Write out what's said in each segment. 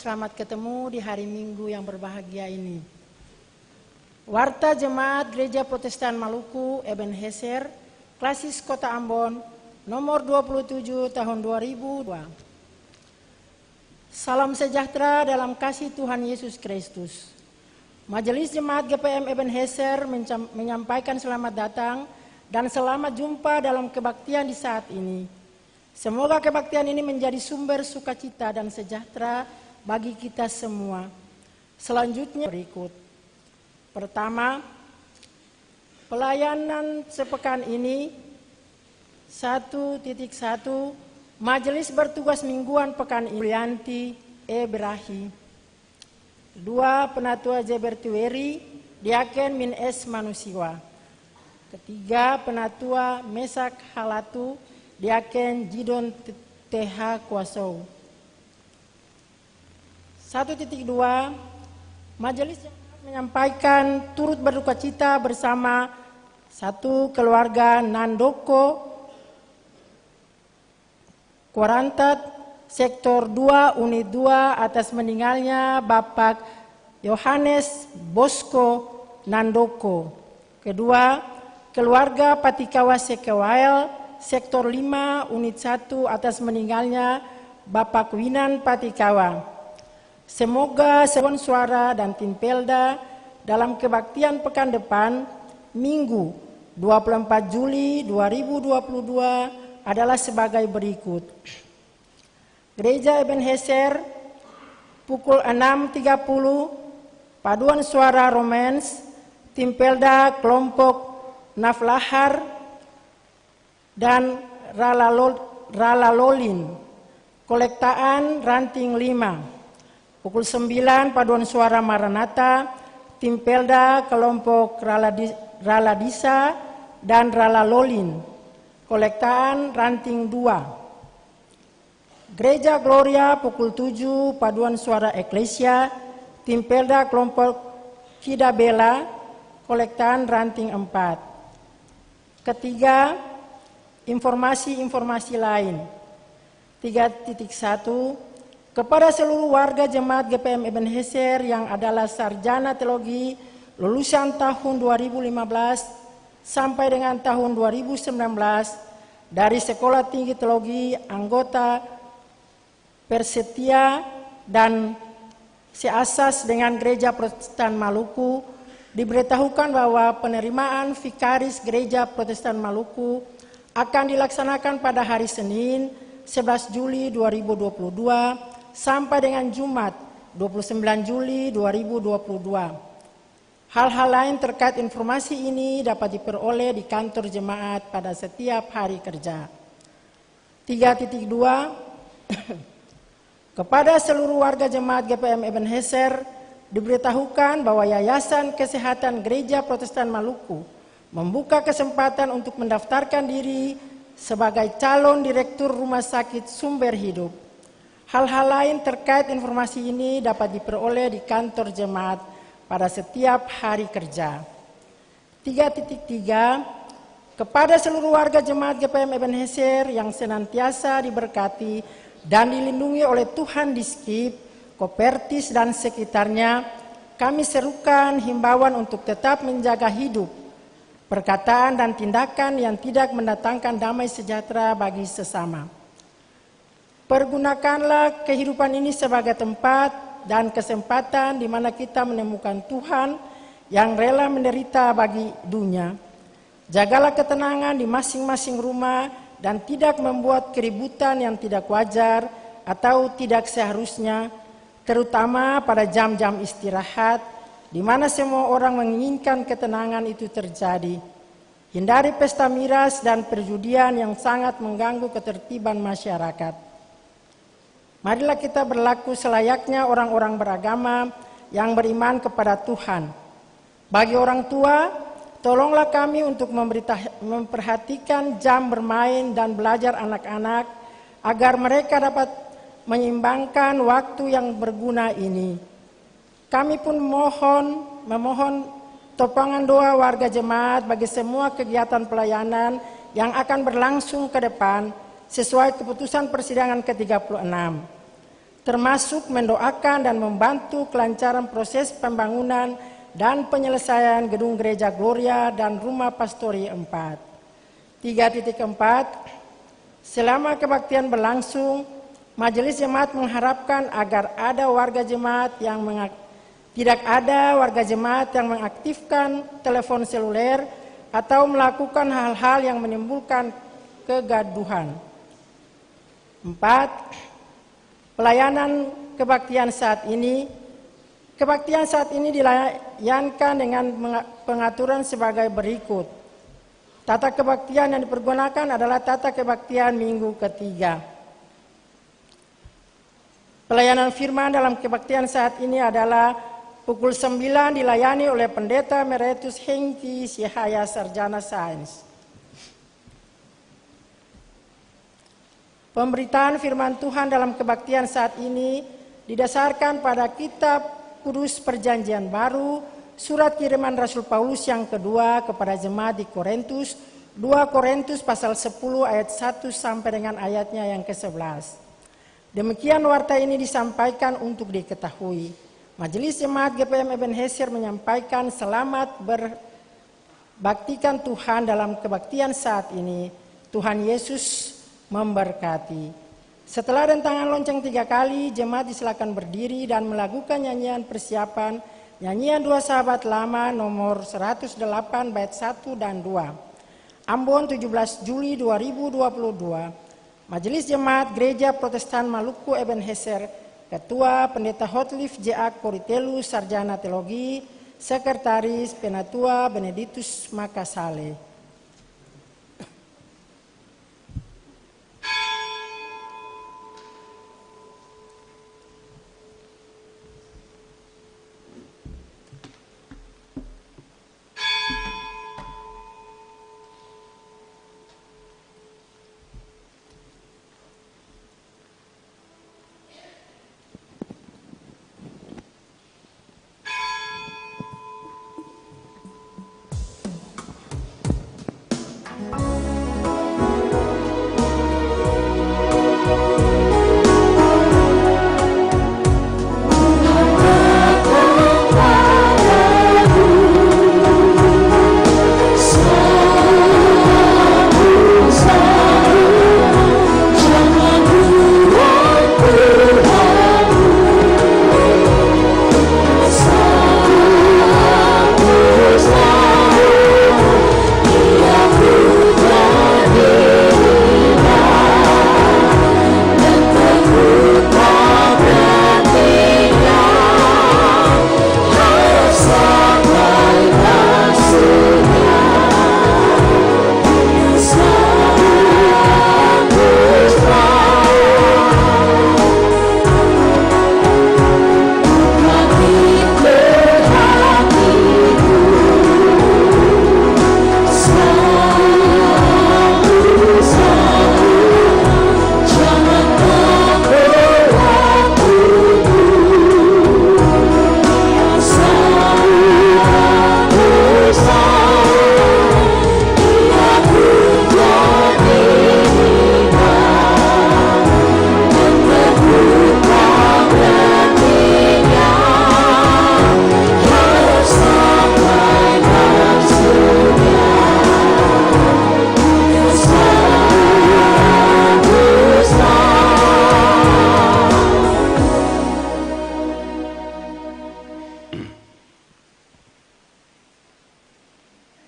Selamat ketemu di hari Minggu yang berbahagia ini. Warta Jemaat Gereja Protestan Maluku Ebenezer, Klasis Kota Ambon, nomor 27 tahun 2002. Salam sejahtera dalam kasih Tuhan Yesus Kristus. Majelis Jemaat GPM Ebenezer menyampaikan selamat datang dan selamat jumpa dalam kebaktian di saat ini. Semoga kebaktian ini menjadi sumber sukacita dan sejahtera bagi kita semua. Selanjutnya berikut. Pertama, pelayanan sepekan ini 1.1 Majelis bertugas mingguan pekan ini Yanti E. Berahi. 2. Penatua Jebertiweri Diaken Min S. Manusiwa. Ketiga, Penatua Mesak Halatu Diaken Jidon TH Kuasou. 1.2 Majelis menyampaikan turut berduka cita bersama satu keluarga Nandoko Kuarantat Sektor 2 Unit 2 atas meninggalnya Bapak Yohanes Bosco Nandoko. Kedua, keluarga Patikawa Sekewael Sektor 5 Unit 1 atas meninggalnya Bapak Winan Patikawa. Semoga Sewon Suara dan tim Pelda dalam kebaktian pekan depan Minggu 24 Juli 2022 adalah sebagai berikut. Gereja Ebenezer pukul 6.30 paduan suara Romans, tim Pelda kelompok Naflahar dan Ralalolin, kolektaan ranting 5. Pukul 9 paduan suara Maranatha, tim Pelda kelompok Raladisa dan Ralalolin, kolektaan ranting 2. Gereja Gloria pukul 7 paduan suara Eklesia, tim Pelda kelompok Kidabela, kolektaan ranting 4. Ketiga, informasi-informasi lain. 3.1 Kepada seluruh warga Jemaat GPM Ebenezer yang adalah sarjana teologi lulusan tahun 2015 sampai dengan tahun 2019 dari Sekolah Tinggi Teologi anggota Persetia dan seasas dengan Gereja Protestan Maluku, diberitahukan bahwa penerimaan vikaris Gereja Protestan Maluku akan dilaksanakan pada hari Senin 11 Juli 2022 sampai dengan Jumat 29 Juli 2022. Hal-hal lain terkait informasi ini dapat diperoleh di kantor jemaat pada setiap hari kerja. 3.2 Kepada seluruh warga jemaat GPM Ebenezer diberitahukan bahwa Yayasan Kesehatan Gereja Protestan Maluku membuka kesempatan untuk mendaftarkan diri sebagai calon direktur rumah sakit sumber hidup. Hal-hal lain terkait informasi ini dapat diperoleh di kantor jemaat pada setiap hari kerja. 3.3 Kepada seluruh warga jemaat GPM Ebenezer yang senantiasa diberkati dan dilindungi oleh Tuhan di Skip, Kopertis dan sekitarnya, kami serukan himbauan untuk tetap menjaga hidup, perkataan dan tindakan yang tidak mendatangkan damai sejahtera bagi sesama. Pergunakanlah kehidupan ini sebagai tempat dan kesempatan di mana kita menemukan Tuhan yang rela menderita bagi dunia. Jagalah ketenangan di masing-masing rumah dan tidak membuat keributan yang tidak wajar atau tidak seharusnya, terutama pada jam-jam istirahat, di mana semua orang menginginkan ketenangan itu terjadi. Hindari pesta miras dan perjudian yang sangat mengganggu ketertiban masyarakat. Marilah kita berlaku selayaknya orang-orang beragama yang beriman kepada Tuhan. Bagi orang tua, tolonglah kami untuk memperhatikan jam bermain dan belajar anak-anak agar mereka dapat menyeimbangkan waktu yang berguna ini. Kami pun memohon topangan doa warga jemaat bagi semua kegiatan pelayanan yang akan berlangsung ke depan sesuai keputusan persidangan ke-36. termasuk mendoakan dan membantu kelancaran proses pembangunan dan penyelesaian gedung Gereja Gloria dan Rumah Pastori 4. 3.4. Selama kebaktian berlangsung, Majelis Jemaat mengharapkan agar tidak ada warga jemaat yang mengaktifkan telepon seluler atau melakukan hal-hal yang menimbulkan kegaduhan. 4. Pelayanan kebaktian saat ini. Kebaktian saat ini dilayankan dengan pengaturan sebagai berikut. Tata kebaktian yang dipergunakan adalah tata kebaktian minggu ketiga. Pelayanan firman dalam kebaktian saat ini adalah pukul 9 dilayani oleh Pendeta Emeritus Hengki Syahaya Sarjana Sains. Pemberitaan firman Tuhan dalam kebaktian saat ini didasarkan pada kitab Kudus Perjanjian Baru, surat kiriman Rasul Paulus yang kedua kepada jemaat di Korintus, 2 Korintus pasal 10 ayat 1 sampai dengan ayatnya yang ke-11. Demikian warta ini disampaikan untuk diketahui. Majelis Jemaat GPM Ebenezer menyampaikan selamat berbaktikan Tuhan dalam kebaktian saat ini. Tuhan Yesus memberkati. Setelah rentangan lonceng 3 kali, jemaat disilakan berdiri dan melakukan nyanyian persiapan, nyanyian 2 sahabat lama nomor 108 bait 1 dan 2. Ambon 17 Juli 2022. Majelis Jemaat Gereja Protestan Maluku Ebenezer, Ketua Pendeta Hotliff J.A. Koritelu, Sarjana Teologi, Sekretaris Penatua Benedictus Makasale.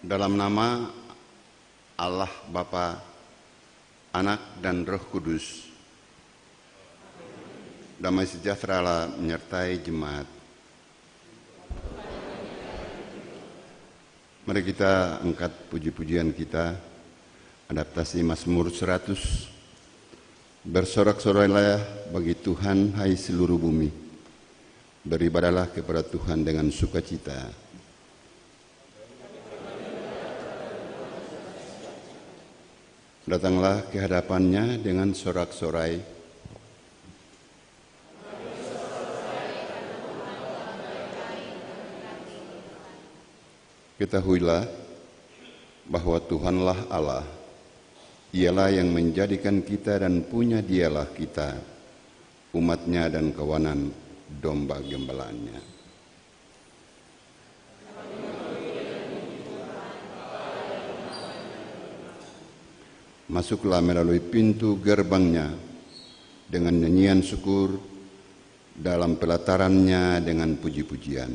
Dalam nama Allah Bapa, Anak dan Roh Kudus. Damai sejahtera Allah menyertai jemaat. Mari kita angkat puji-pujian kita, adaptasi Mazmur 100. Bersorak-sorailah bagi Tuhan, hai seluruh bumi. Beribadahlah kepada Tuhan dengan sukacita. Datanglah ke hadapannya dengan sorak-sorai. Ketahuilah bahwa Tuhanlah Allah. Ialah yang menjadikan kita dan punya Dialah kita umatnya dan kawanan domba gembalaannya. Masuklah melalui pintu gerbangnya dengan nyanyian syukur, dalam pelatarannya dengan puji-pujian.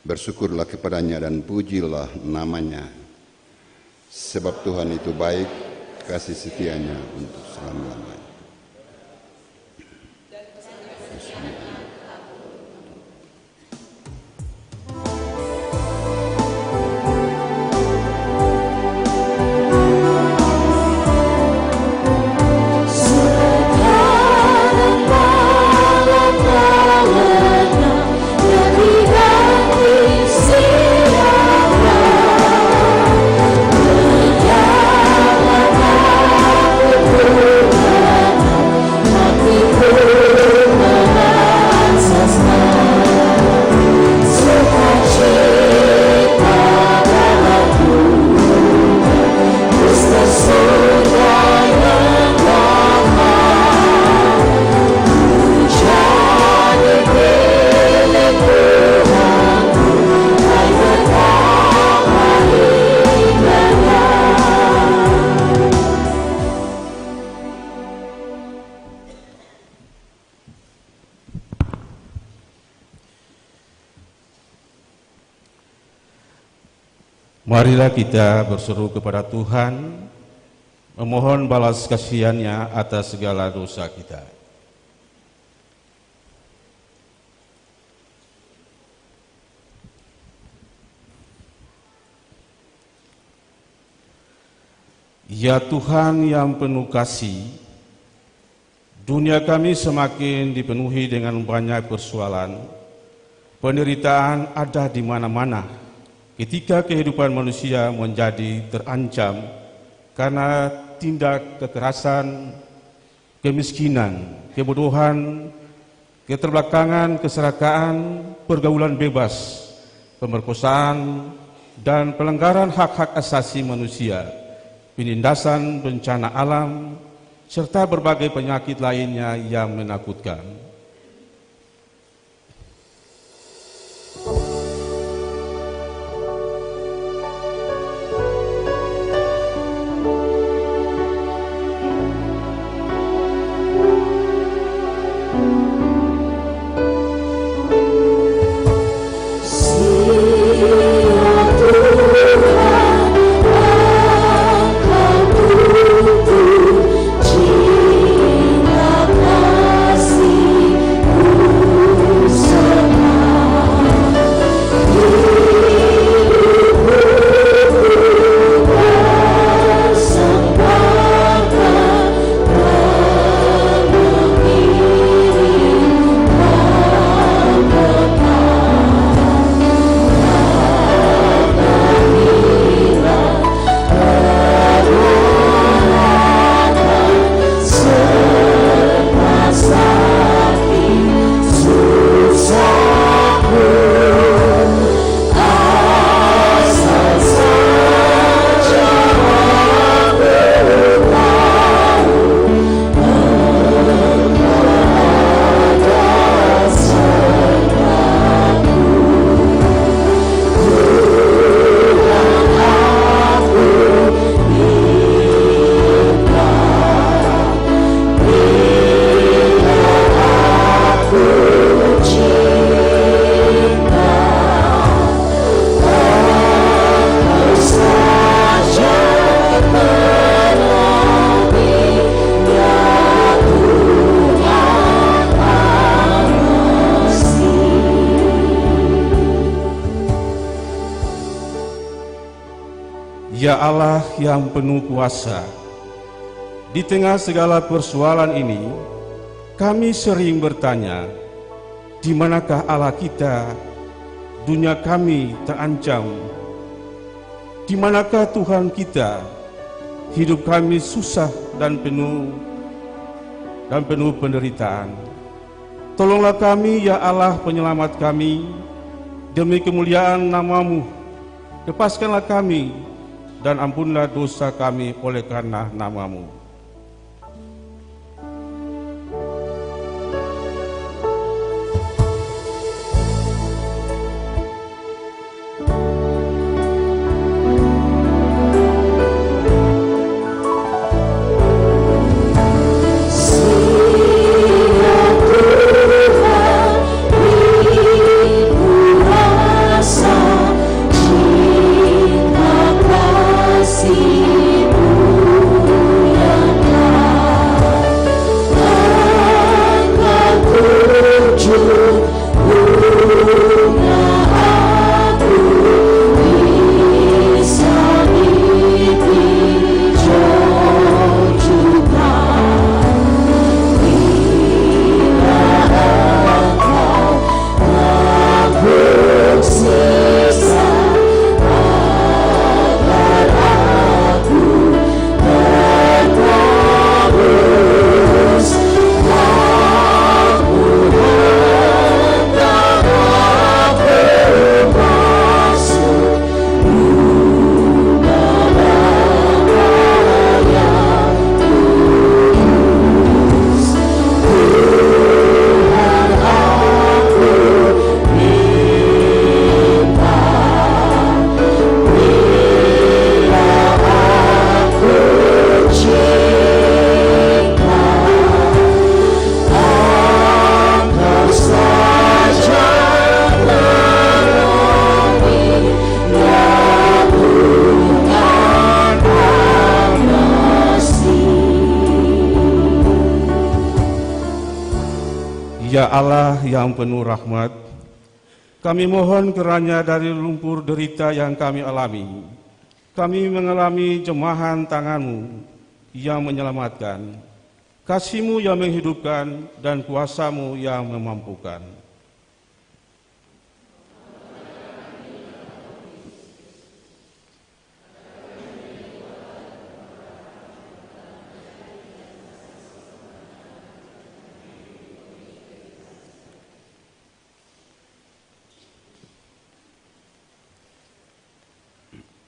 Bersyukurlah kepadanya dan pujilah namanya, sebab Tuhan itu baik, kasih setianya untuk selama-lamanya. Marilah kita berseru kepada Tuhan, memohon balas kasihan-Nya atas segala dosa kita. Ya Tuhan yang penuh kasih, dunia kami semakin dipenuhi dengan banyak persoalan, penderitaan ada di mana-mana. Ketika kehidupan manusia menjadi terancam karena tindak kekerasan, kemiskinan, kebodohan, keterbelakangan, keserakahan, pergaulan bebas, pemerkosaan, dan pelanggaran hak-hak asasi manusia, penindasan bencana alam, serta berbagai penyakit lainnya yang menakutkan. Ya Allah yang penuh kuasa, di tengah segala persoalan ini, kami sering bertanya, di manakah Allah kita? Dunia kami terancam. Di manakah Tuhan kita? Hidup kami susah dan penuh penderitaan. Tolonglah kami, ya Allah penyelamat kami, demi kemuliaan nama-Mu. Lepaskanlah kami dan ampunlah dosa kami oleh karena nama-Mu. Ya Allah yang penuh rahmat, kami mohon kiranya dari lumpur derita yang kami alami, kami mengalami jemahan tangan-Mu yang menyelamatkan, kasih-Mu yang menghidupkan, dan kuasa-Mu yang memampukan.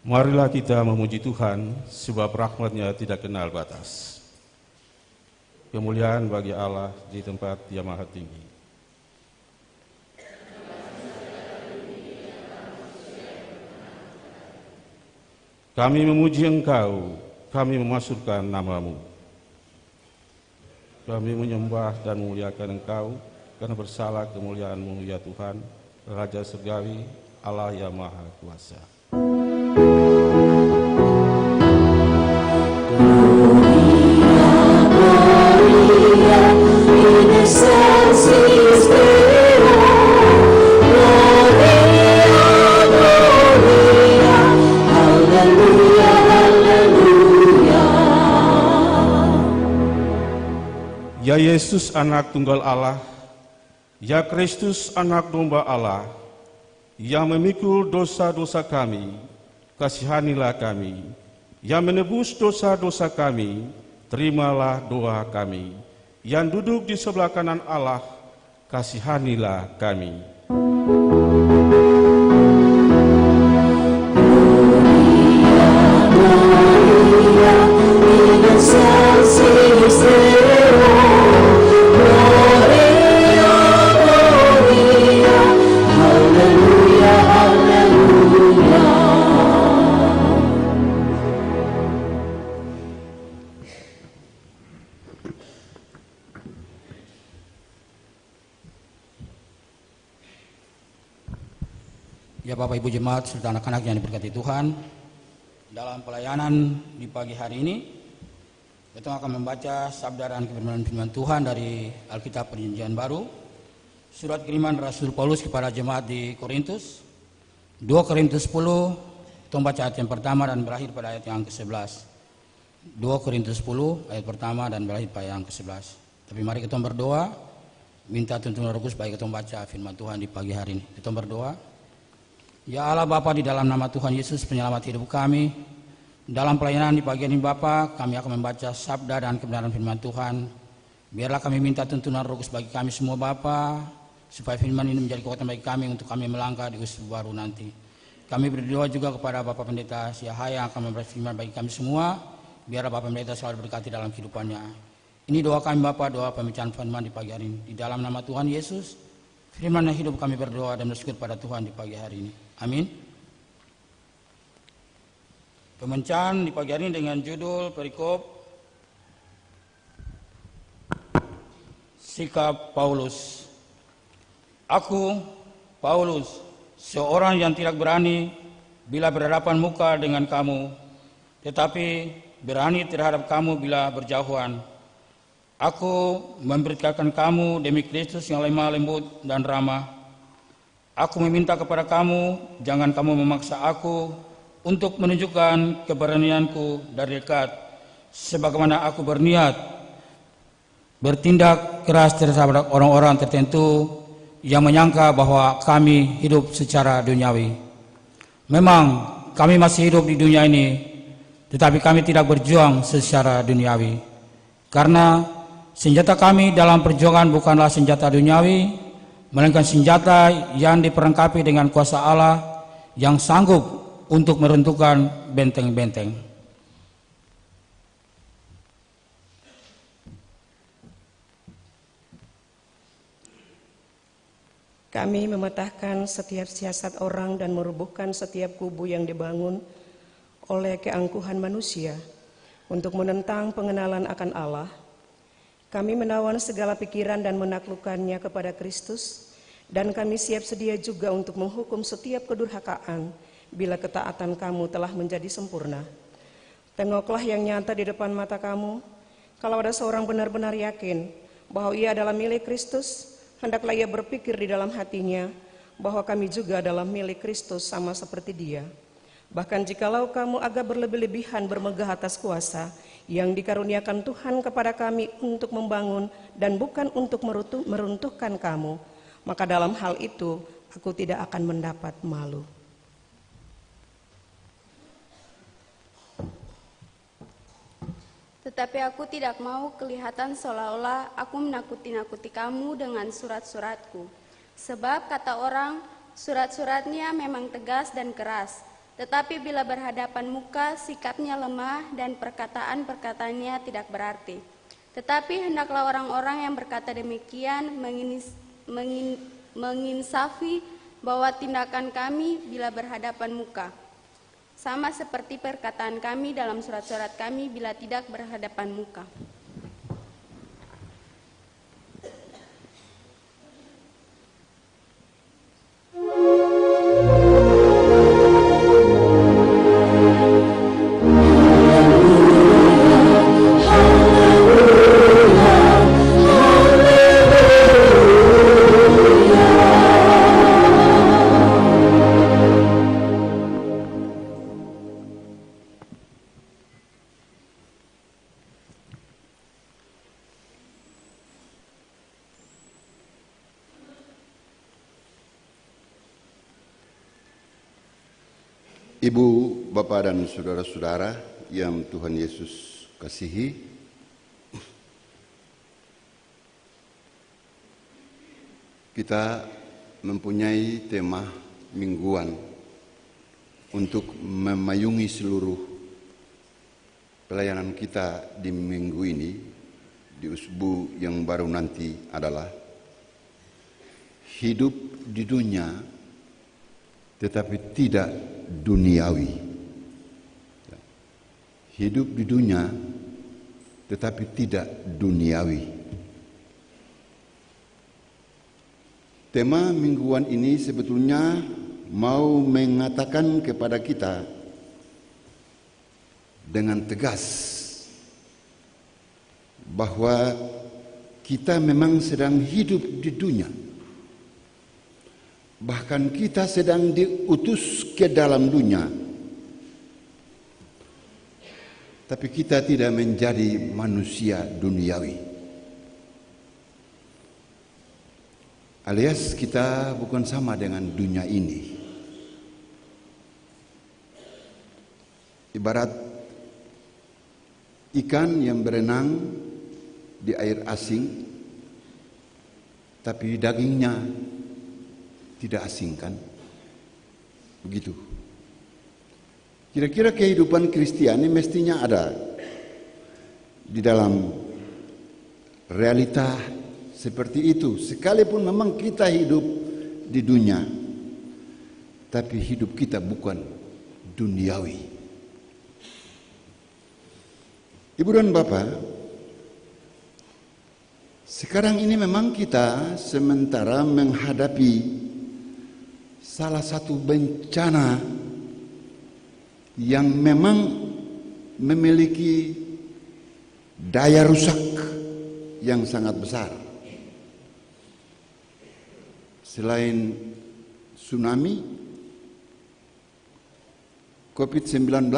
Marilah kita memuji Tuhan, sebab rahmat-Nya tidak kenal batas. Kemuliaan bagi Allah di tempat Yang Maha Tinggi. Kami memuji Engkau, kami memasukkan nama-Mu. Kami menyembah dan memuliakan Engkau, karena bersalah kemuliaan-Mu ya Tuhan, Raja Surgawi, Allah yang Maha Kuasa. Ya Yesus anak tunggal Allah, ya Kristus anak domba Allah, yang memikul dosa-dosa kami, kasihanilah kami. Yang menebus dosa-dosa kami, terimalah doa kami. Yang duduk di sebelah kanan Allah, kasihanilah kami. Ya Bapak Ibu Jemaat serta anak-anak yang diberkati Tuhan, dalam pelayanan di pagi hari ini kita akan membaca sabda dan kebenaran firman Tuhan dari Alkitab Perjanjian Baru, surat kiriman Rasul Paulus kepada jemaat di Korintus, 2 Korintus 10, kita membaca ayat yang pertama dan berakhir pada ayat yang ke-11. 2 Korintus 10 ayat pertama dan berakhir pada ayat yang ke-11. Tapi mari kita berdoa, minta tuntunan Roh Kudus supaya kita membaca firman Tuhan di pagi hari ini. Kita berdoa. Ya Allah Bapa, di dalam nama Tuhan Yesus penyelamat hidup kami, dalam pelayanan di pagi ini Bapa, kami akan membaca sabda dan kebenaran firman Tuhan. Biarlah kami minta tuntunan Roh Kudus bagi kami semua Bapa, supaya firman ini menjadi kekuatan bagi kami untuk kami melangkah di usia baru nanti. Kami berdoa juga kepada Bapak Pendeta Siahaya yang akan memberi firman bagi kami semua. Biar Bapak Pendeta selalu berkati dalam kehidupannya. Ini doa kami Bapak, doa pembicaraan firman di pagi hari ini. Di dalam nama Tuhan Yesus, firman yang hidup kami berdoa dan bersyukur pada Tuhan di pagi hari ini. Amin. Pembacaan di pagi hari ini dengan judul perikop Sikap Paulus. Aku, Paulus, seorang yang tidak berani bila berhadapan muka dengan kamu, tetapi berani terhadap kamu bila berjauhan. Aku memberitakan kamu demi Kristus yang lemah lembut dan ramah. Aku meminta kepada kamu, jangan kamu memaksa aku untuk menunjukkan keberanianku dari dekat, sebagaimana aku berniat bertindak keras terhadap orang-orang tertentu yang menyangka bahwa kami hidup secara duniawi. Memang kami masih hidup di dunia ini, tetapi kami tidak berjuang secara duniawi. Karena senjata kami dalam perjuangan bukanlah senjata duniawi, melainkan senjata yang diperlengkapi dengan kuasa Allah yang sanggup untuk meruntuhkan benteng-benteng. Kami mematahkan setiap siasat orang dan merubuhkan setiap kubu yang dibangun oleh keangkuhan manusia untuk menentang pengenalan akan Allah. Kami menawan segala pikiran dan menaklukkannya kepada Kristus, dan kami siap sedia juga untuk menghukum setiap kedurhakaan bila ketaatan kamu telah menjadi sempurna. Tengoklah yang nyata di depan mata kamu. Kalau ada seorang benar-benar yakin bahwa ia adalah milik Kristus, hendaklah ia berpikir di dalam hatinya bahwa kami juga adalah milik Kristus sama seperti dia. Bahkan jikalau kamu agak berlebih-lebihan bermegah atas kuasa yang dikaruniakan Tuhan kepada kami untuk membangun dan bukan untuk meruntuhkan kamu, maka dalam hal itu aku tidak akan mendapat malu. Tetapi aku tidak mau kelihatan seolah-olah aku menakuti-nakuti kamu dengan surat-suratku. Sebab kata orang, surat-suratnya memang tegas dan keras, tetapi bila berhadapan muka, sikapnya lemah dan perkataan-perkataannya tidak berarti. Tetapi hendaklah orang-orang yang berkata demikian menginsafi bahwa tindakan kami bila berhadapan muka sama seperti perkataan kami dalam surat-surat kami bila tidak berhadapan muka. Ibu, Bapak, dan saudara-saudara yang Tuhan Yesus kasihi, kita mempunyai tema mingguan untuk memayungi seluruh pelayanan kita di minggu ini, di usbu yang baru nanti adalah hidup di dunia tetapi tidak duniawi. Hidup di dunia tetapi tidak duniawi. Tema mingguan ini sebetulnya mau mengatakan kepada kita dengan tegas bahwa kita memang sedang hidup di dunia. Bahkan kita sedang diutus ke dalam dunia. Tapi kita tidak menjadi manusia duniawi. Alias kita bukan sama dengan dunia ini. Ibarat ikan yang berenang di air asing, tapi dagingnya tidak asing, kan? Begitu. Kira-kira kehidupan Kristiani mestinya ada di dalam realita seperti itu. Sekalipun memang kita hidup di dunia, tapi hidup kita bukan duniawi. Ibu dan Bapak, sekarang ini memang kita sementara menghadapi salah satu bencana yang memang memiliki daya rusak yang sangat besar. Selain tsunami, COVID-19,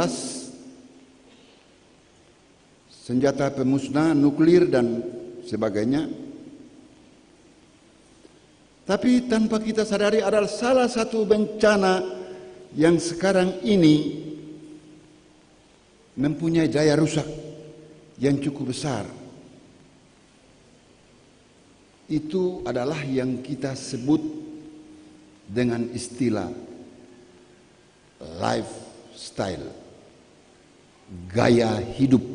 senjata pemusnah nuklir dan sebagainya. Tapi tanpa kita sadari adalah salah satu bencana yang sekarang ini mempunyai daya rusak yang cukup besar. Itu adalah yang kita sebut dengan istilah lifestyle, gaya hidup.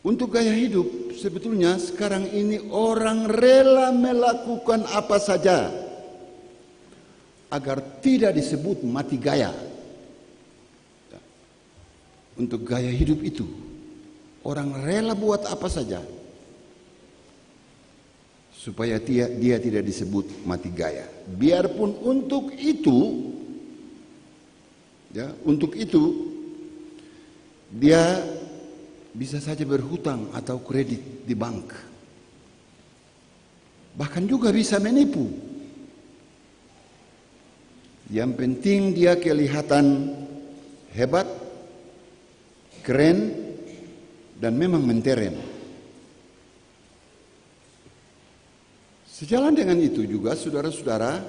Untuk gaya hidup sebetulnya sekarang ini orang rela melakukan apa saja agar tidak disebut mati gaya. Untuk gaya hidup itu orang rela buat apa saja supaya dia tidak disebut mati gaya. Biarpun untuk itu dia bisa saja berhutang atau kredit di bank. Bahkan juga bisa menipu. Yang penting dia kelihatan hebat, keren, dan memang mentereng. Sejalan dengan itu juga, saudara-saudara,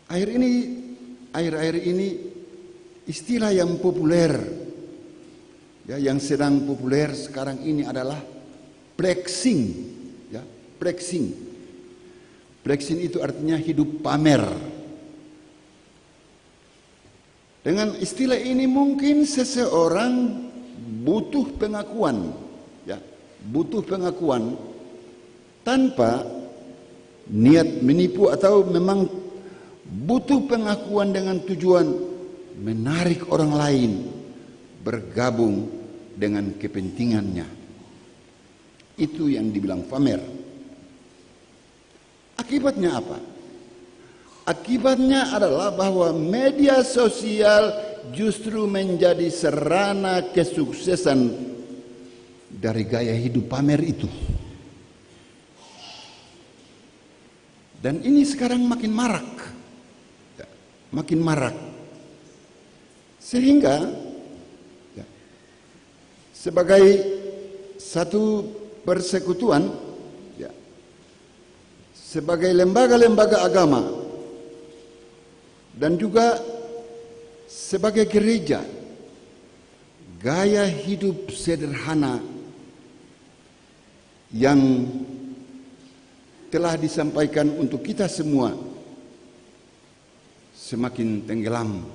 akhir-akhir ini istilah yang populer, yang sedang populer sekarang ini adalah flexing, flexing. Flexing itu artinya hidup pamer. Dengan istilah ini mungkin seseorang butuh pengakuan, butuh pengakuan tanpa niat menipu atau memang butuh pengakuan dengan tujuan menarik orang lain bergabung dengan kepentingannya. Itu yang dibilang pamer. Akibatnya apa? Akibatnya adalah bahwa media sosial justru menjadi sarana kesuksesan dari gaya hidup pamer itu. Dan ini sekarang makin marak. Makin marak. Sehingga sebagai satu persekutuan, sebagai lembaga-lembaga agama dan juga sebagai gereja, gaya hidup sederhana yang telah disampaikan untuk kita semua semakin tenggelam,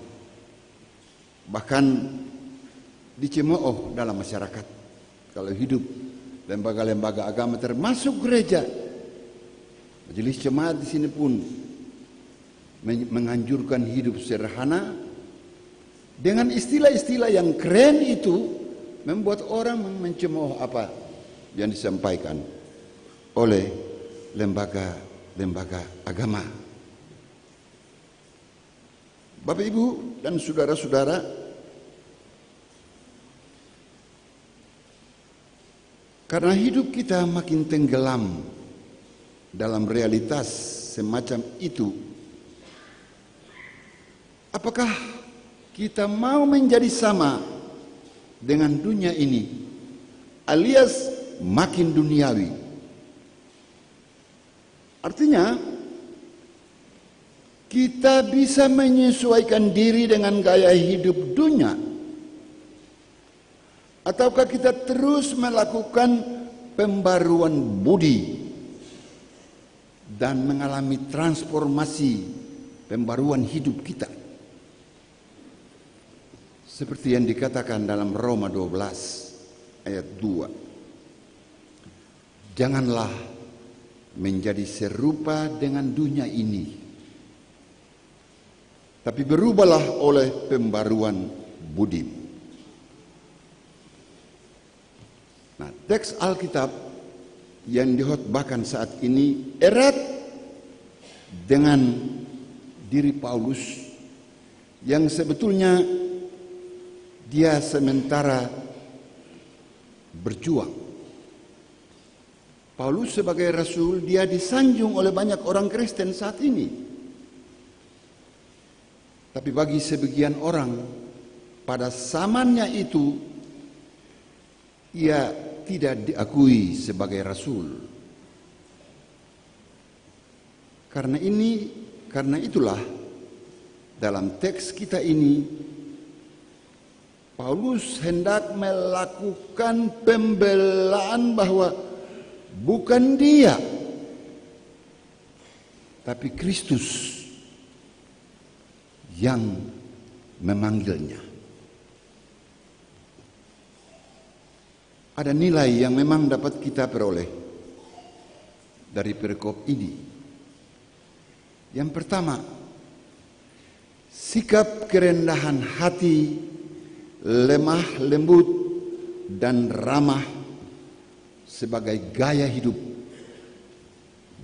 bahkan dicemooh dalam masyarakat. Kalau hidup lembaga-lembaga agama termasuk gereja, majelis jemaat di sini pun menganjurkan hidup sederhana dengan istilah-istilah yang keren itu, membuat orang mencemooh apa yang disampaikan oleh lembaga-lembaga agama. Bapak, Ibu, dan saudara-saudara, karena hidup kita makin tenggelam dalam realitas semacam itu, apakah kita mau menjadi sama dengan dunia ini, alias makin duniawi? Artinya, kita bisa menyesuaikan diri dengan gaya hidup dunia, ataukah kita terus melakukan pembaruan budi dan mengalami transformasi pembaruan hidup kita. Seperti yang dikatakan dalam Roma 12 ayat 2. Janganlah menjadi serupa dengan dunia ini, tapi berubahlah oleh pembaruan budimu. Nah, teks Alkitab yang dihotbahkan saat ini erat dengan diri Paulus yang sebetulnya dia sementara berjuang. Paulus sebagai rasul, dia disanjung oleh banyak orang Kristen saat ini. Tapi bagi sebagian orang, pada zamannya itu, ia tidak diakui sebagai rasul. Karena itulah, dalam teks kita ini, Paulus hendak melakukan pembelaan bahwa bukan dia, tapi Kristus yang memanggilnya. Ada nilai yang memang dapat kita peroleh dari perikop ini. Yang pertama, sikap kerendahan hati, lemah lembut, dan ramah sebagai gaya hidup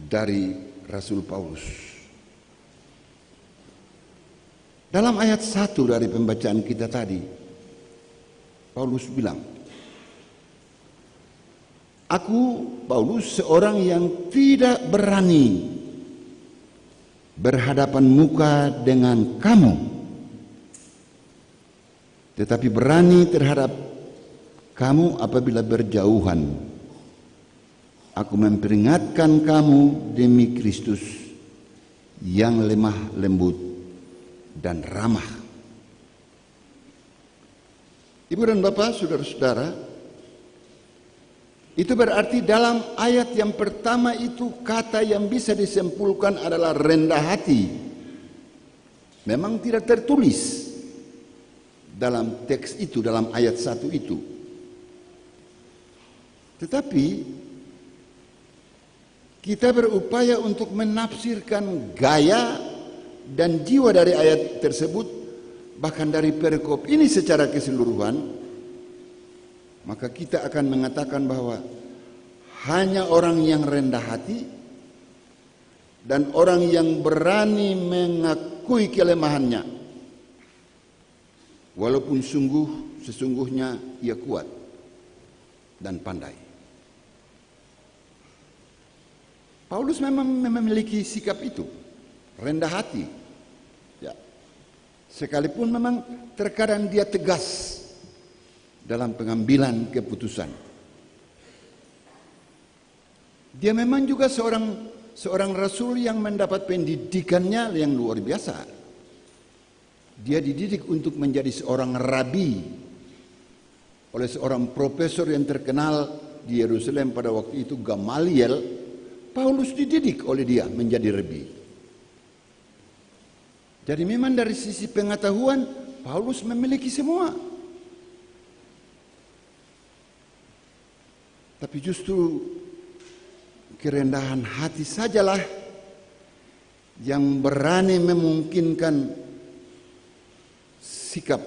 dari Rasul Paulus. Dalam ayat 1 dari pembacaan kita tadi, Paulus bilang, "Aku, Paulus, seorang yang tidak berani berhadapan muka dengan kamu, tetapi berani terhadap kamu apabila berjauhan. Aku memperingatkan kamu demi Kristus yang lemah lembut dan ramah." Ibu dan Bapak, saudara-saudara, itu berarti dalam ayat yang pertama itu kata yang bisa disimpulkan adalah rendah hati. Memang tidak tertulis dalam teks itu, dalam ayat 1 itu. Tetapi kita berupaya untuk menafsirkan gaya dan jiwa dari ayat tersebut, bahkan dari perikop ini secara keseluruhan, maka kita akan mengatakan bahwa hanya orang yang rendah hati dan orang yang berani mengakui kelemahannya, walaupun sesungguhnya ia kuat dan pandai. Paulus memang memiliki sikap itu, rendah hati. Ya. Sekalipun memang terkadang dia tegas dalam pengambilan keputusan. Dia memang juga seorang rasul yang mendapat pendidikannya yang luar biasa. Dia dididik untuk menjadi seorang rabi oleh seorang profesor yang terkenal di Yerusalem pada waktu itu, Gamaliel. Paulus dididik oleh dia menjadi rabi. Jadi memang dari sisi pengetahuan Paulus memiliki semua. Tapi justru kerendahan hati sajalah yang berani memungkinkan sikap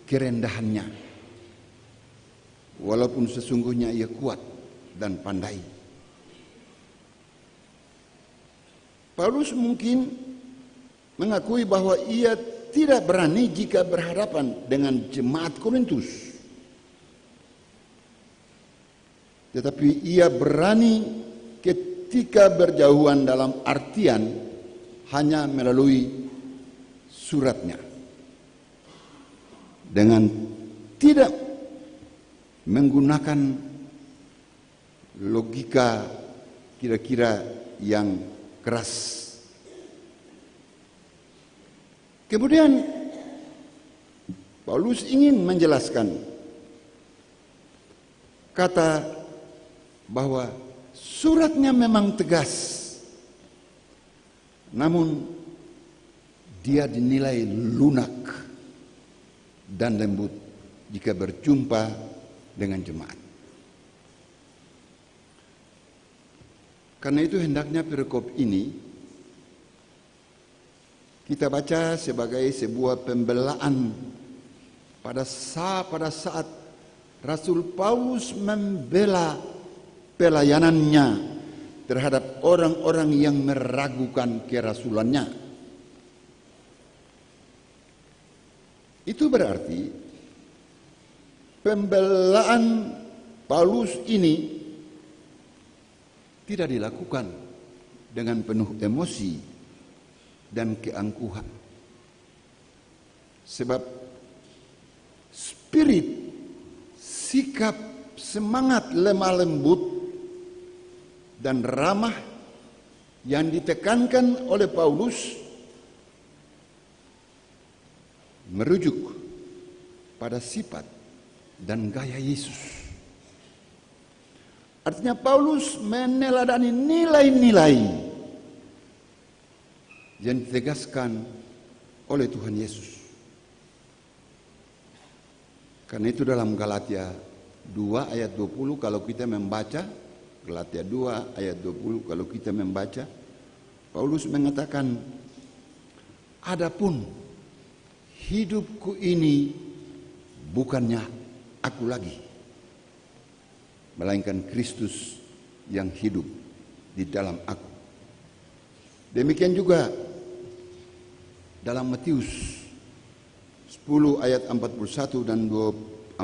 kerendahannya, walaupun sesungguhnya ia kuat dan pandai. Paulus mungkin mengakui bahwa ia tidak berani jika berhadapan dengan jemaat Korintus, tetapi ia berani ketika berjauhan, dalam artian hanya melalui suratnya, dengan tidak menggunakan logika kira-kira yang keras. Kemudian Paulus ingin menjelaskan kata bahwa suratnya memang tegas, namun dia dinilai lunak dan lembut jika berjumpa dengan jemaat. Karena itu hendaknya perikop ini kita baca sebagai sebuah pembelaan pada saat Rasul Paulus membela pelayanannya terhadap orang-orang yang meragukan kerasulannya. Itu berarti pembelaan Paulus ini tidak dilakukan dengan penuh emosi dan keangkuhan. Sebab spirit, sikap, semangat lemah lembut dan ramah yang ditekankan oleh Paulus merujuk pada sifat dan gaya Yesus. Artinya Paulus meneladani nilai-nilai yang ditegaskan oleh Tuhan Yesus. Karena itu dalam Galatia 2 ayat 20 kalau kita membaca, Galatia 2 ayat 20 kalau kita membaca, Paulus mengatakan, adapun hidupku ini bukannya aku lagi, melainkan Kristus yang hidup di dalam aku. Demikian juga dalam Matius 10 ayat 41 dan 42.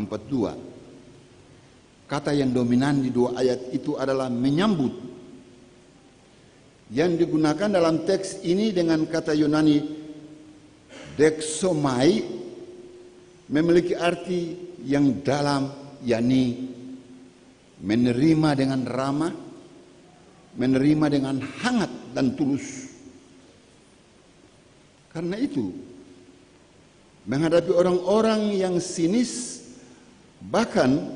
Kata yang dominan di dua ayat itu adalah menyambut. Yang digunakan dalam teks ini dengan kata Yunani dexomai memiliki arti yang dalam, yakni menerima dengan ramah, menerima dengan hangat dan tulus. Karena itu, menghadapi orang-orang yang sinis, bahkan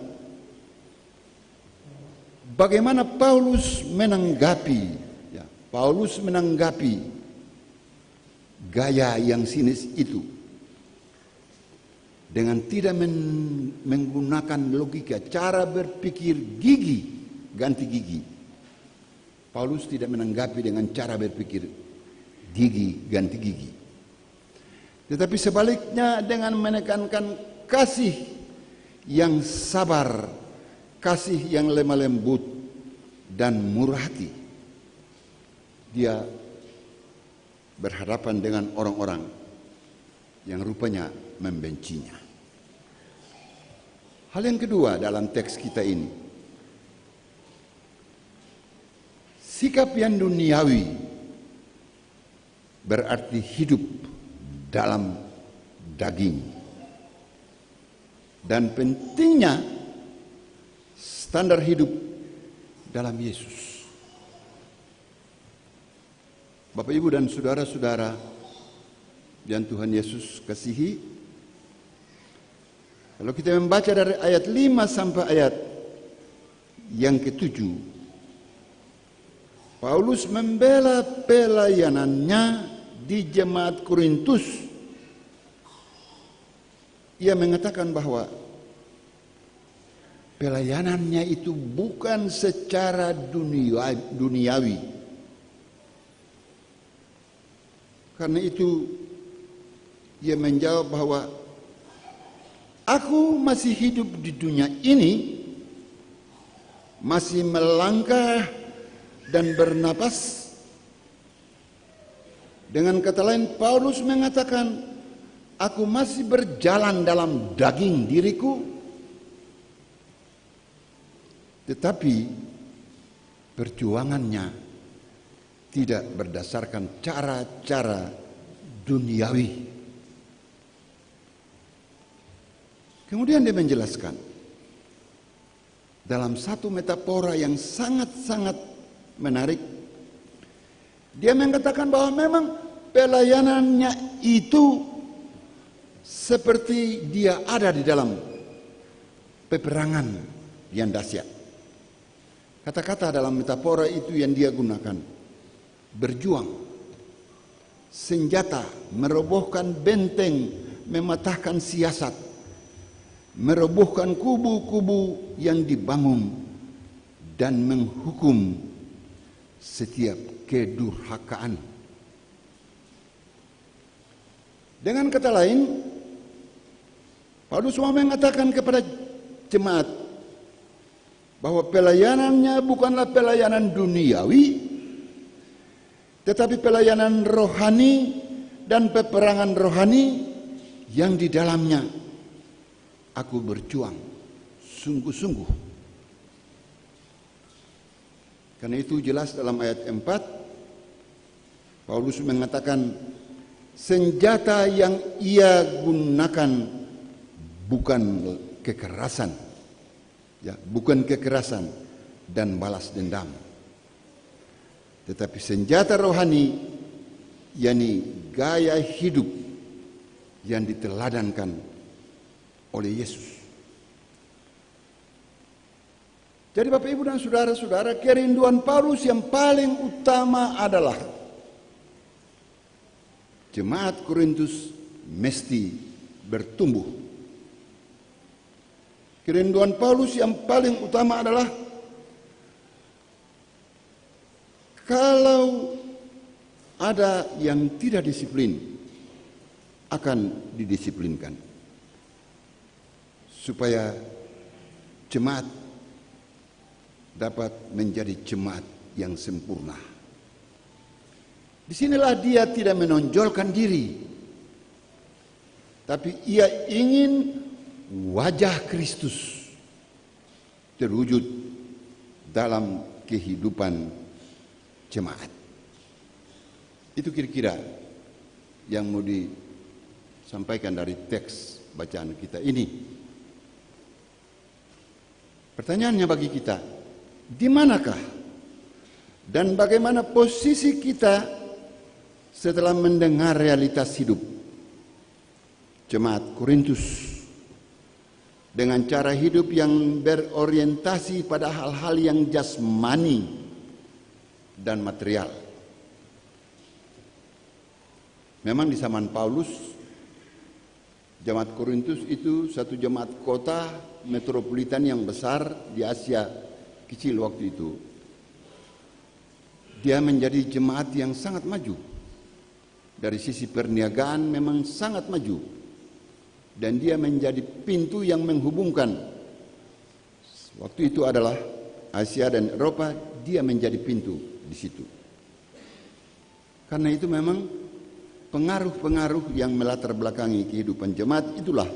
bagaimana Paulus menanggapi gaya yang sinis itu dengan tidak menggunakan logika, cara berpikir gigi ganti gigi. Paulus tidak menanggapi dengan cara berpikir gigi ganti gigi, tetapi sebaliknya dengan menekankan kasih yang sabar, kasih yang lemah lembut dan murah hati. Dia berhadapan dengan orang-orang yang rupanya membencinya. Hal yang kedua dalam teks kita ini, sikap yang duniawi berarti hidup dalam daging. Dan pentingnya standar hidup dalam Yesus. Bapak, Ibu, dan saudara-saudara yang Tuhan Yesus kasihi, kalau kita membaca dari ayat 5 sampai ayat yang ke-7, Paulus membela pelayanannya di jemaat Korintus. Ia mengatakan bahwa pelayanannya itu bukan secara duniawi. Karena itu ia menjawab bahwa aku masih hidup di dunia ini, masih melangkah dan bernapas. Dengan kata lain, Paulus mengatakan, aku masih berjalan dalam daging diriku, tetapi perjuangannya tidak berdasarkan cara-cara duniawi. Kemudian dia menjelaskan dalam satu metafora yang sangat-sangat menarik. Dia mengatakan bahwa memang pelayanannya itu seperti dia ada di dalam peperangan yang dahsyat. Kata-kata dalam metafora itu yang dia gunakan. Berjuang, senjata, merobohkan benteng, mematahkan siasat, merobohkan kubu-kubu yang dibangun, dan menghukum setiap kedurhakaan. Dengan kata lain, Paulus mau mengatakan kepada jemaat bahwa pelayanannya bukanlah pelayanan duniawi, tetapi pelayanan rohani dan peperangan rohani yang di dalamnya aku berjuang sungguh-sungguh. Karena itu jelas dalam ayat 4, Paulus mengatakan senjata yang ia gunakan bukan kekerasan, ya, bukan kekerasan dan balas dendam, tetapi senjata rohani, yakni gaya hidup yang diteladankan oleh Yesus. Jadi Bapak Ibu dan saudara-saudara, kerinduan Paulus yang paling utama adalah jemaat Korintus mesti bertumbuh. Kerinduan Paulus yang paling utama adalah kalau ada yang tidak disiplin, akan didisiplinkan. Supaya jemaat dapat menjadi jemaat yang sempurna. Disinilah dia tidak menonjolkan diri, tapi ia ingin wajah Kristus terwujud dalam kehidupan jemaat. Itu kira-kira yang mau disampaikan dari teks bacaan kita ini. Pertanyaannya bagi kita, di manakah dan bagaimana posisi kita setelah mendengar realitas hidup jemaat Korintus dengan cara hidup yang berorientasi pada hal-hal yang jasmani dan material? Memang di zaman Paulus, jemaat Korintus itu satu jemaat kota metropolitan yang besar di Asia kecil waktu itu. Dia menjadi jemaat yang sangat maju. Dari sisi perniagaan memang sangat maju. Dan dia menjadi pintu yang menghubungkan. Waktu itu adalah Asia dan Eropa, dia menjadi pintu di situ. Karena itu memang pengaruh-pengaruh yang melatar belakangi kehidupan jemaat itulah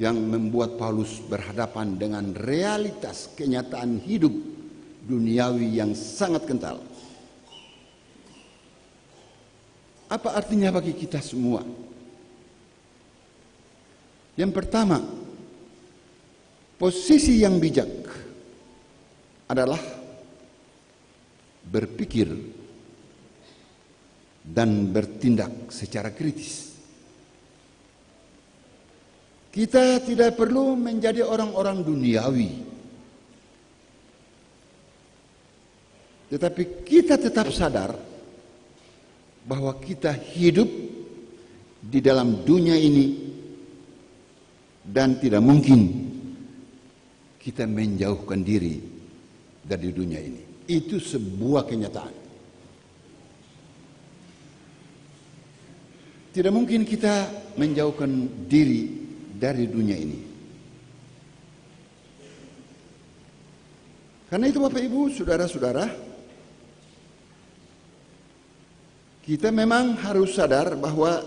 yang membuat Paulus berhadapan dengan realitas kenyataan hidup duniawi yang sangat kental. Apa artinya bagi kita semua? Yang pertama, posisi yang bijak adalah berpikir dan bertindak secara kritis. Kita tidak perlu menjadi orang-orang duniawi, tetapi kita tetap sadar bahwa kita hidup di dalam dunia ini dan tidak mungkin kita menjauhkan diri dari dunia ini. Itu sebuah kenyataan. Tidak mungkin kita menjauhkan diri dari dunia ini. Karena itu Bapak Ibu, saudara-saudara, kita memang harus sadar bahwa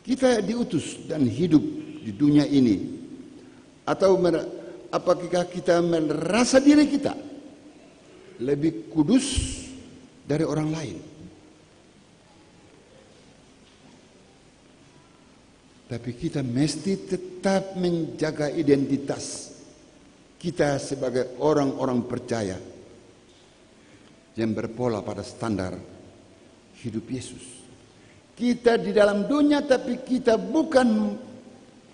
kita diutus dan hidup di dunia ini. Atau apakah kita merasa diri kita lebih kudus dari orang lain? Tapi kita mesti tetap menjaga identitas kita sebagai orang-orang percaya yang berpola pada standar hidup Yesus. Kita di dalam dunia tapi kita bukan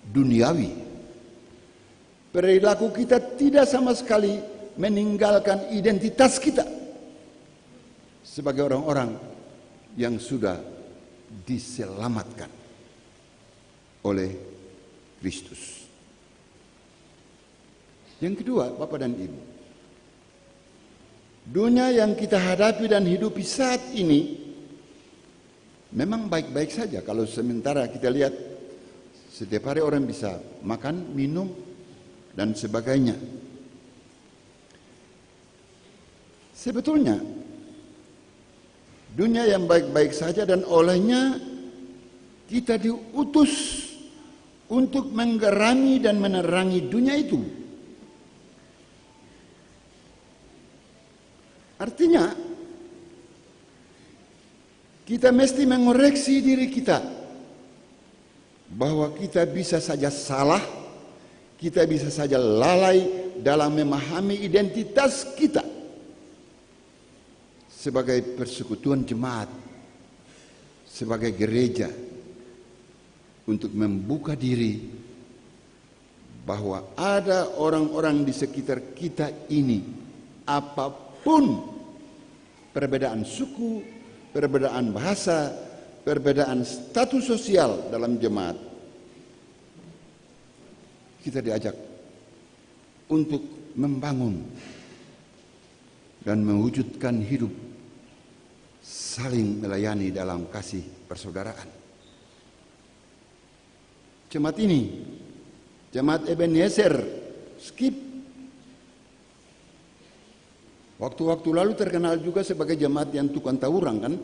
duniawi. perilaku kita tidak sama sekali meninggalkan identitas kita sebagai orang-orang yang sudah diselamatkan oleh Kristus. Yang kedua, Bapak dan Ibu, dunia yang kita hadapi dan hidupi saat ini memang baik-baik saja kalau sementara kita lihat setiap hari orang bisa makan, minum, dan sebagainya. Sebetulnya dunia yang baik-baik saja dan olehnya kita diutus untuk menggerami dan menerangi dunia itu. Artinya kita mesti mengoreksi diri kita bahwa kita bisa saja salah, kita bisa saja lalai dalam memahami identitas kita sebagai persekutuan jemaat, sebagai gereja, untuk membuka diri bahwa ada orang-orang di sekitar kita ini, apapun perbedaan suku, perbedaan bahasa, perbedaan status sosial dalam jemaat, kita diajak untuk membangun dan mewujudkan hidup saling melayani dalam kasih persaudaraan. Jemaat ini, Jemaat Ebenezer Skip, waktu-waktu lalu terkenal juga sebagai jemaat yang tukang tawuran, kan?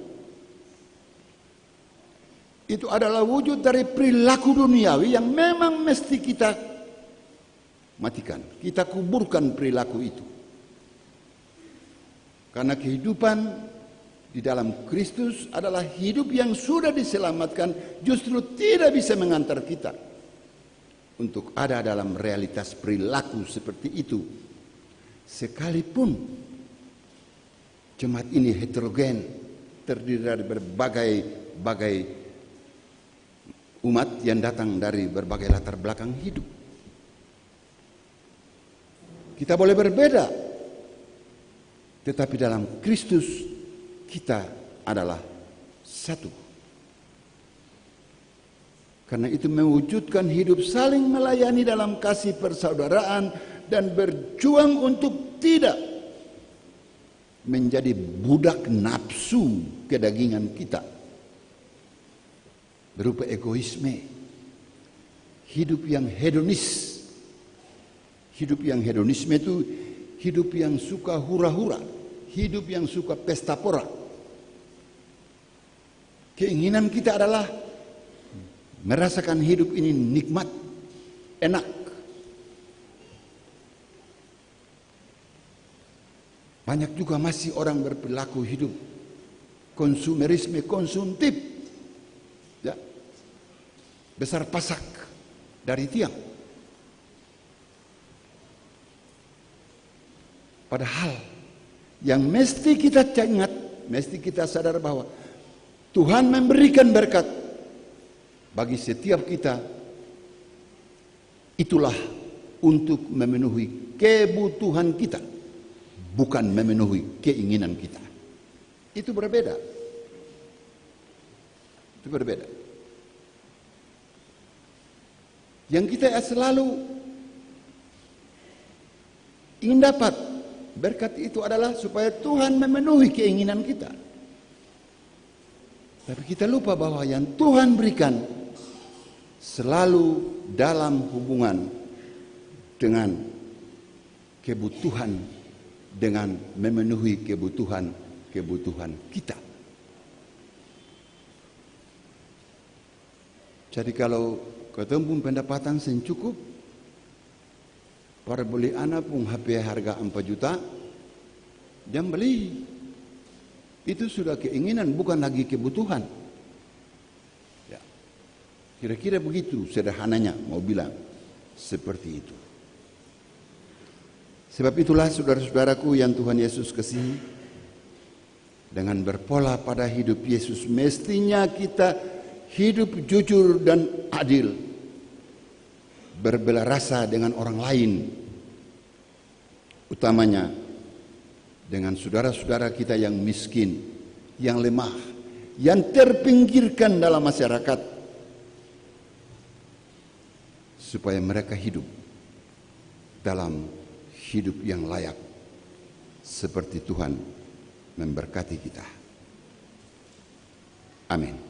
Itu adalah wujud dari perilaku duniawi yang memang mesti kita matikan, kita kuburkan perilaku itu. Karena kehidupan di dalam Kristus adalah hidup yang sudah diselamatkan, justru tidak bisa mengantar kita untuk ada dalam realitas perilaku seperti itu. Sekalipun jemaat ini heterogen, terdiri dari berbagai umat yang datang dari berbagai latar belakang hidup. Kita boleh berbeda, tetapi dalam Kristus kita adalah satu. Karena itu mewujudkan hidup saling melayani dalam kasih persaudaraan dan berjuang untuk tidak menjadi budak nafsu kedagingan kita berupa egoisme, hidup yang hedonis. Hidup yang hedonisme itu hidup yang suka hura-hura, hidup yang suka pesta pora. Keinginan kita adalah merasakan hidup ini nikmat, enak. Banyak juga masih orang berperilaku hidup konsumerisme, konsumtif, ya, besar pasak dari tiang. Padahal yang mesti kita ingat, mesti kita sadar bahwa Tuhan memberikan berkat bagi setiap kita, itulah untuk memenuhi kebutuhan kita, bukan memenuhi keinginan kita. Itu berbeda. Itu berbeda. Yang kita selalu ingin dapat berkat itu adalah supaya Tuhan memenuhi keinginan kita. Tapi kita lupa bahwa yang Tuhan berikan selalu dalam hubungan dengan kebutuhan, dengan memenuhi kebutuhan kita. Jadi kalau ketemu pendapatan yang cukup, para beli anak pun HP harga 4 juta, jangan beli. Itu sudah keinginan, bukan lagi kebutuhan. Ya. Kira-kira begitu sederhananya mau bilang seperti itu. Sebab itulah saudara-saudaraku yang Tuhan Yesus kasihi, dengan berpola pada hidup Yesus mestinya kita hidup jujur dan adil berbelah rasa dengan orang lain, utamanya dengan saudara-saudara kita yang miskin, yang lemah, yang terpinggirkan dalam masyarakat, supaya mereka hidup dalam hidup yang layak seperti Tuhan memberkati kita. Amin.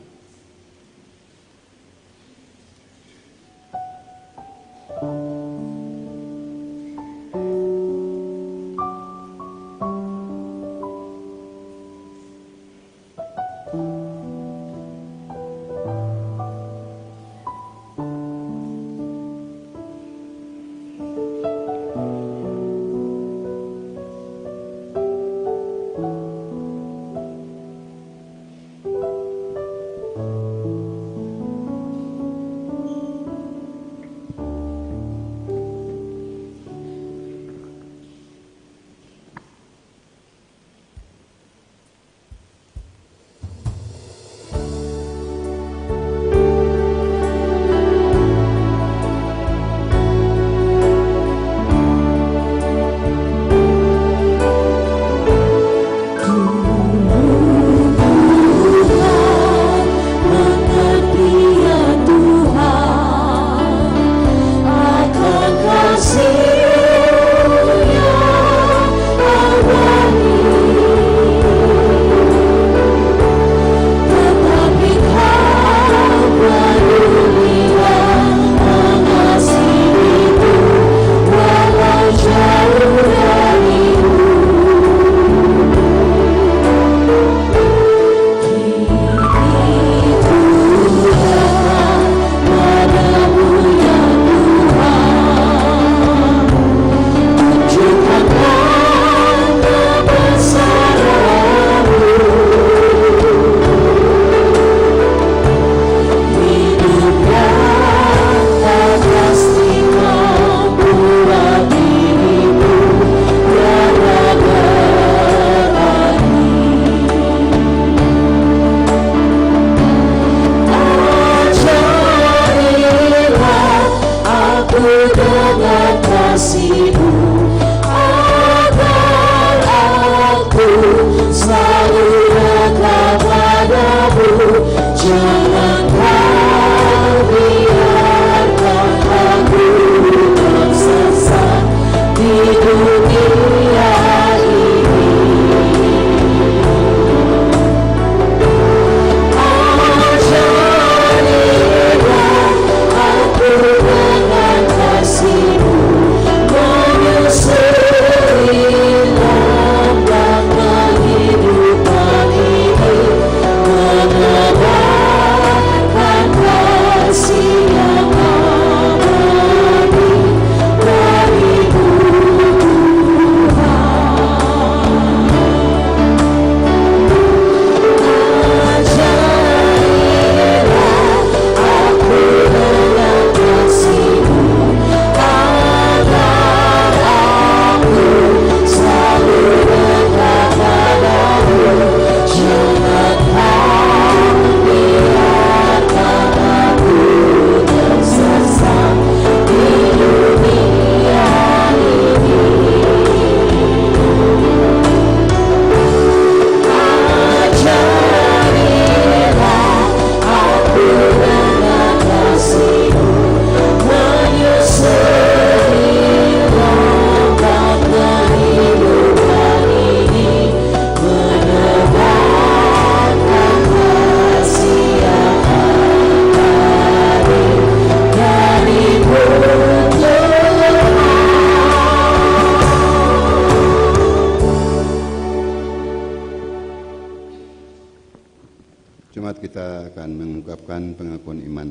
Jemaat, kita akan mengungkapkan pengakuan iman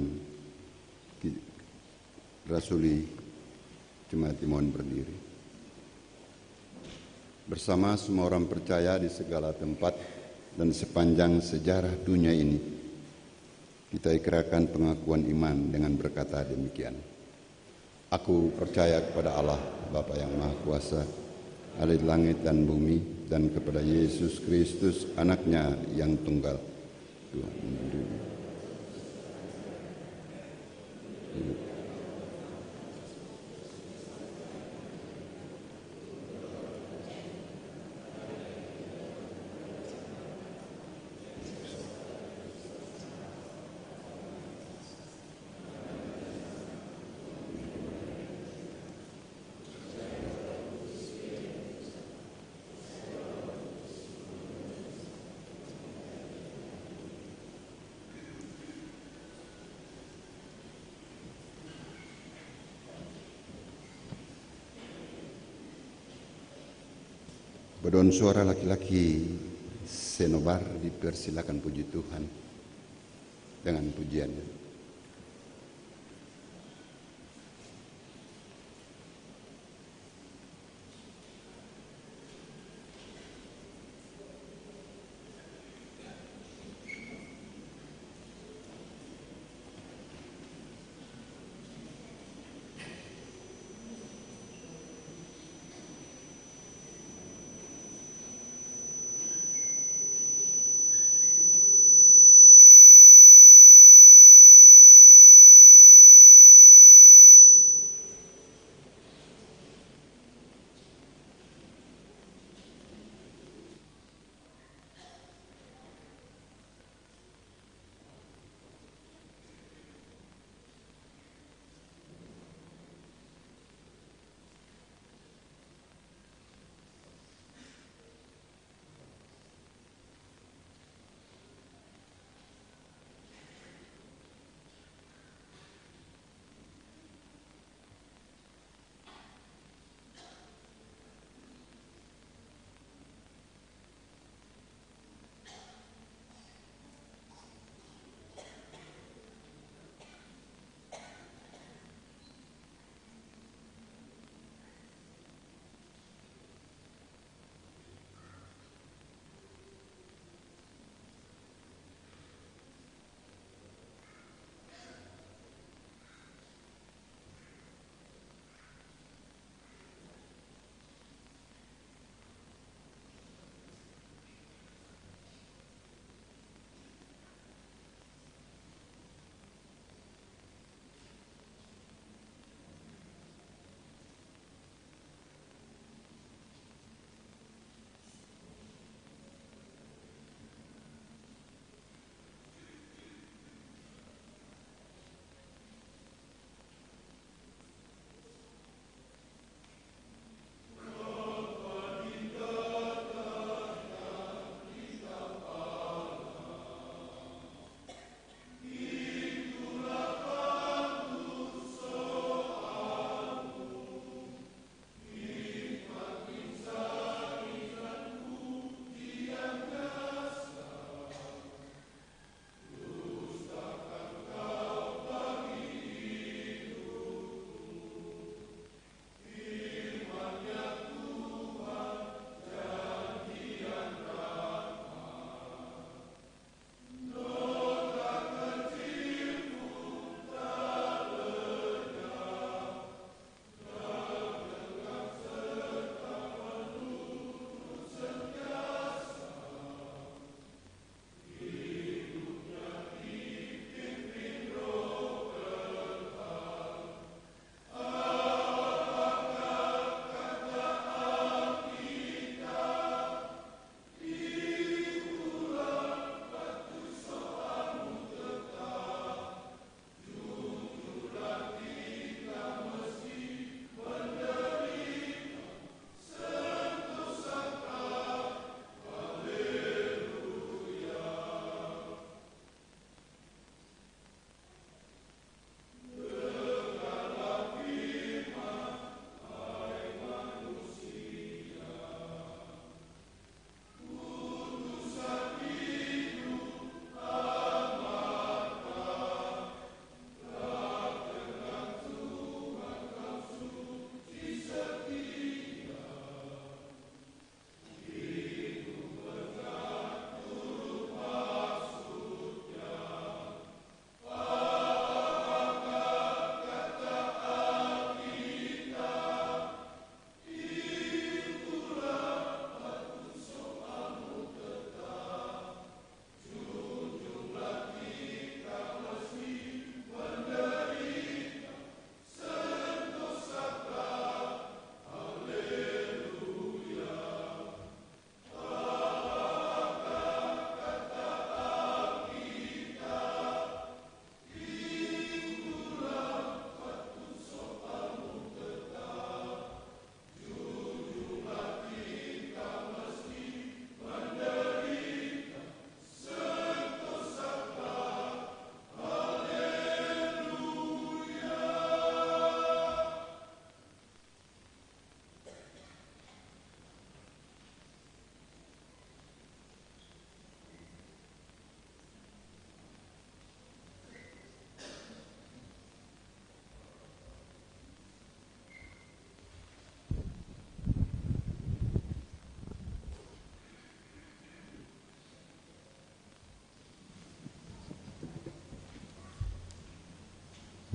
rasuli. Jemaat dimohon berdiri. Bersama semua orang percaya di segala tempat dan sepanjang sejarah dunia ini, kita ikrarkan pengakuan iman dengan berkata demikian. Aku percaya kepada Allah, Bapa yang Maha Kuasa, Ahli langit dan bumi, dan kepada Yesus Kristus, Anaknya yang tunggal, Tuhan. Paduan suara laki-laki Senobar dipersilakan puji Tuhan dengan pujiannya.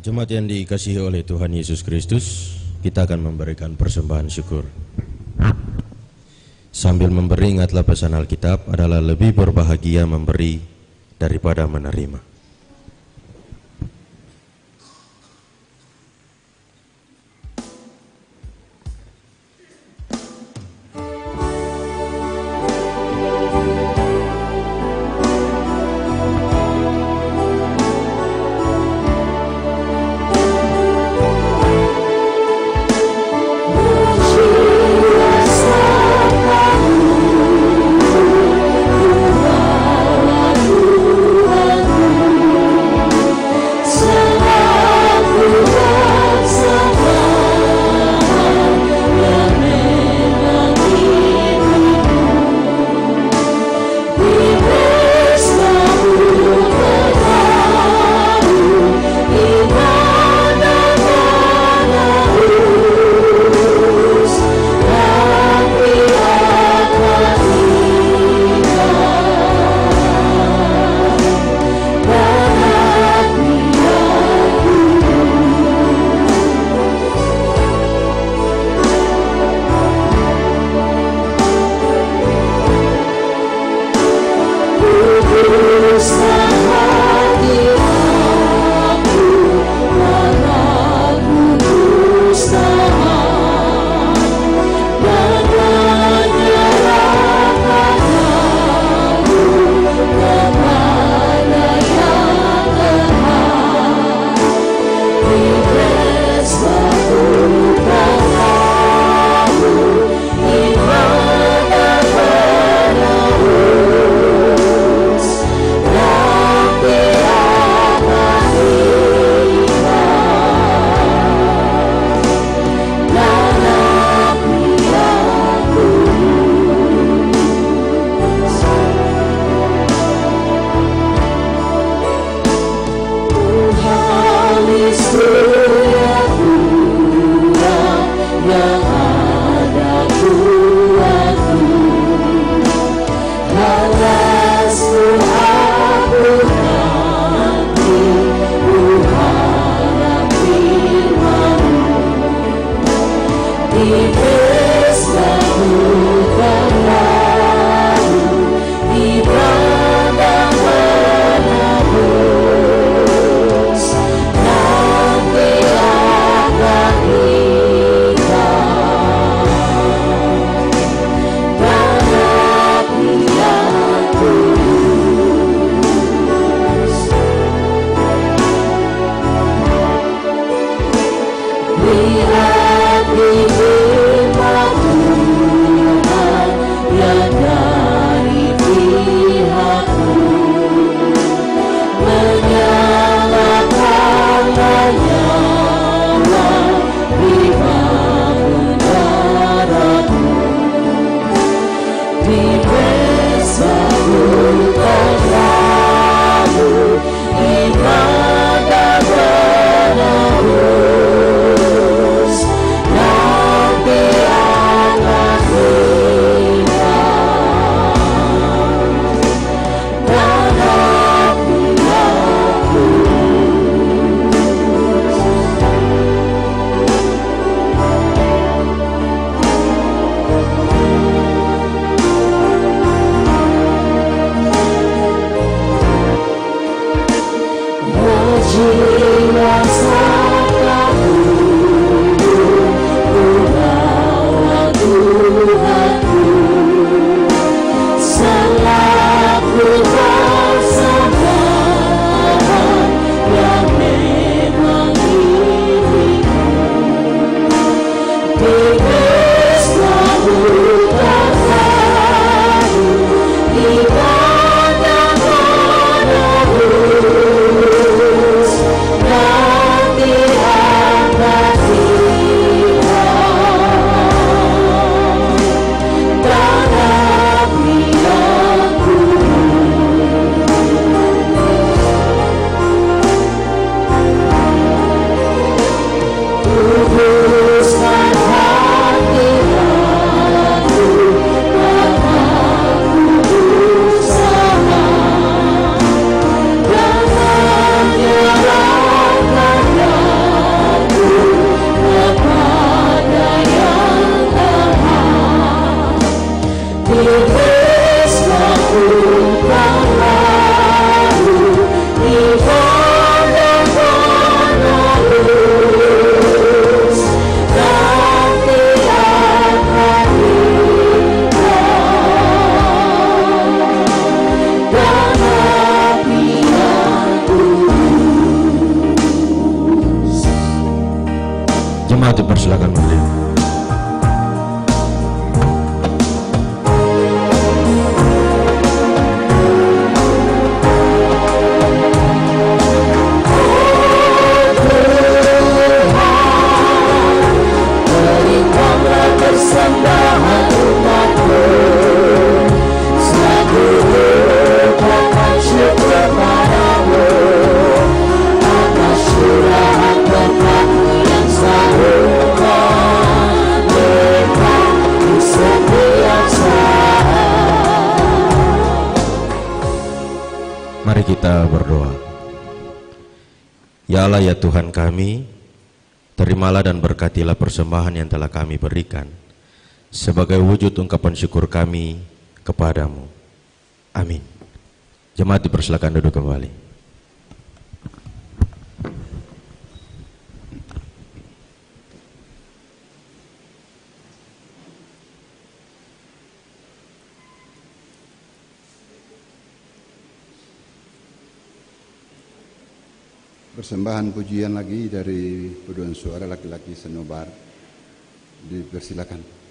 Jemaat yang dikasihi oleh Tuhan Yesus Kristus, kita akan memberikan persembahan syukur. Sambil memberi, ingatlah pesan Alkitab adalah lebih berbahagia memberi daripada menerima. Jemaat dipersilakan berdiri. Mari kita berdoa. Ya Allah, ya Tuhan kami, terimalah dan berkatilah persembahan yang telah kami berikan sebagai wujud ungkapan syukur kami kepadamu. Amin. Jemaat dipersilakan duduk kembali. Persembahan pujian lagi dari paduan suara laki-laki Senobar. Dipersilakan.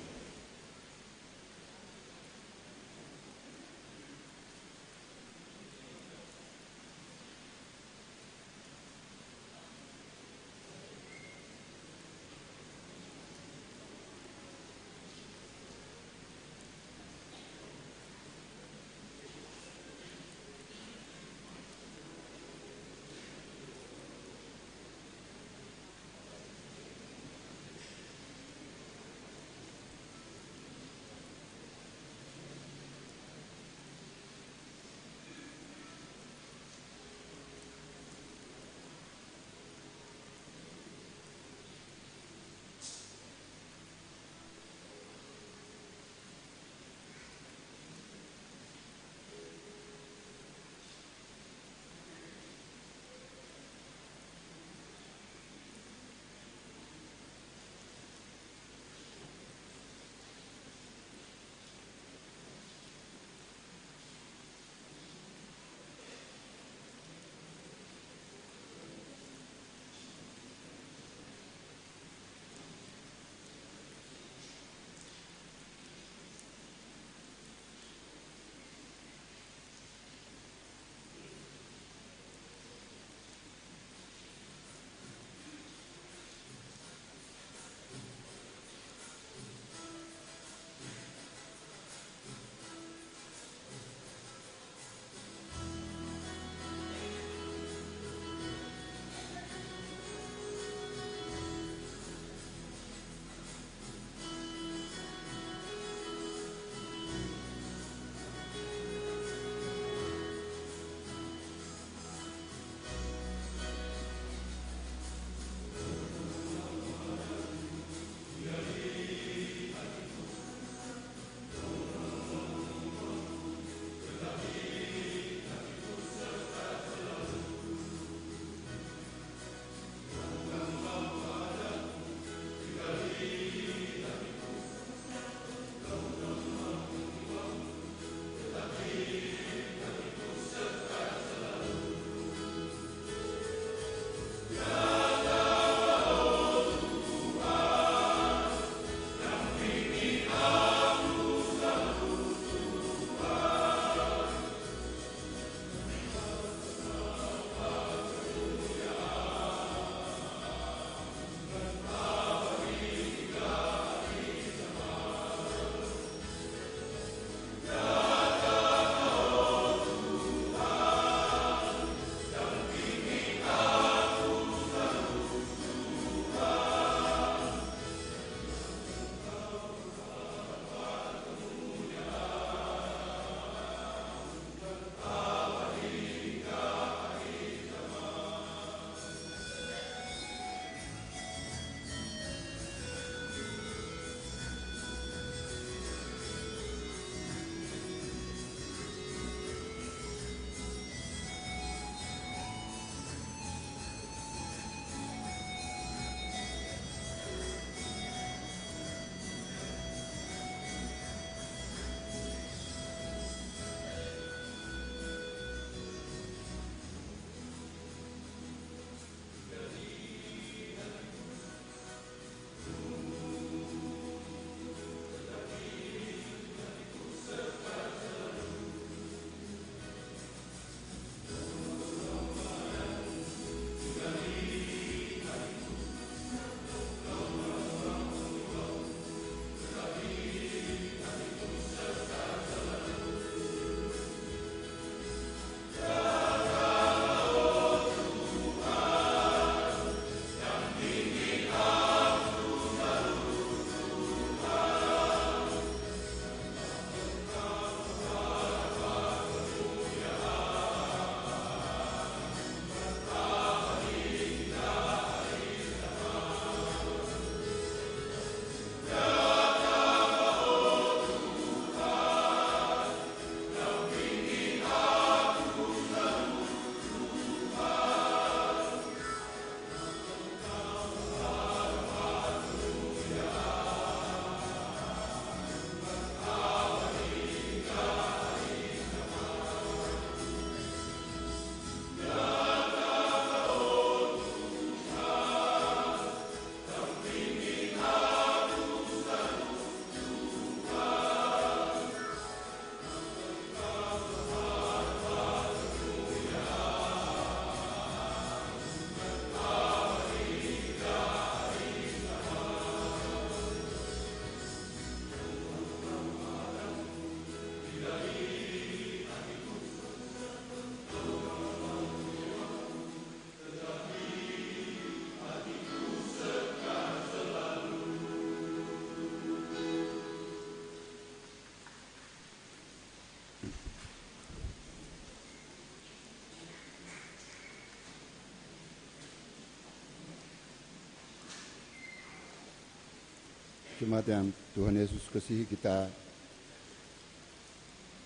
Jemaat yang Tuhan Yesus kasihi, kita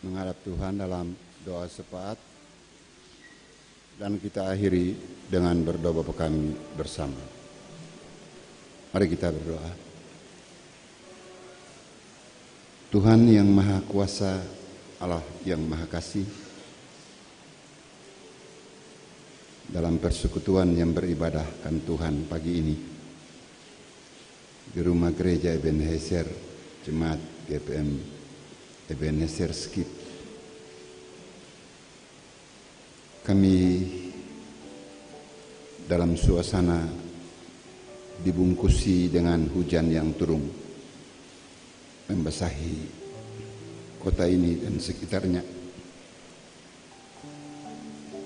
menghadap Tuhan dalam doa syafaat dan kita akhiri dengan berdoa Bapa kami bersama. Mari kita berdoa. Tuhan yang Maha Kuasa, Allah yang Maha Kasih, dalam persekutuan yang beribadahkan Tuhan pagi ini di rumah gereja Ebenezer Jemaat GPM Ebenezer Skip, kami dalam suasana dibungkusi dengan hujan yang turun membasahi kota ini dan sekitarnya,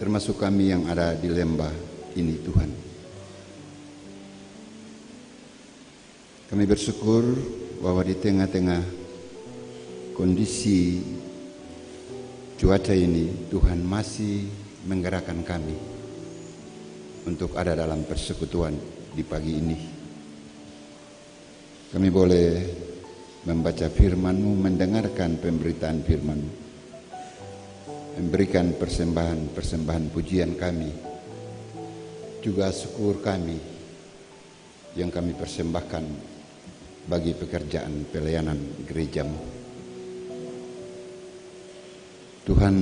termasuk kami yang ada di lembah ini. Tuhan, kami bersyukur bahwa di tengah-tengah kondisi cuaca ini Tuhan masih menggerakkan kami untuk ada dalam persekutuan di pagi ini. Kami boleh membaca firman-Mu, mendengarkan pemberitaan firman-Mu, memberikan persembahan pujian kami, juga syukur kami yang kami persembahkan bagi pekerjaan pelayanan gereja-Mu. Tuhan,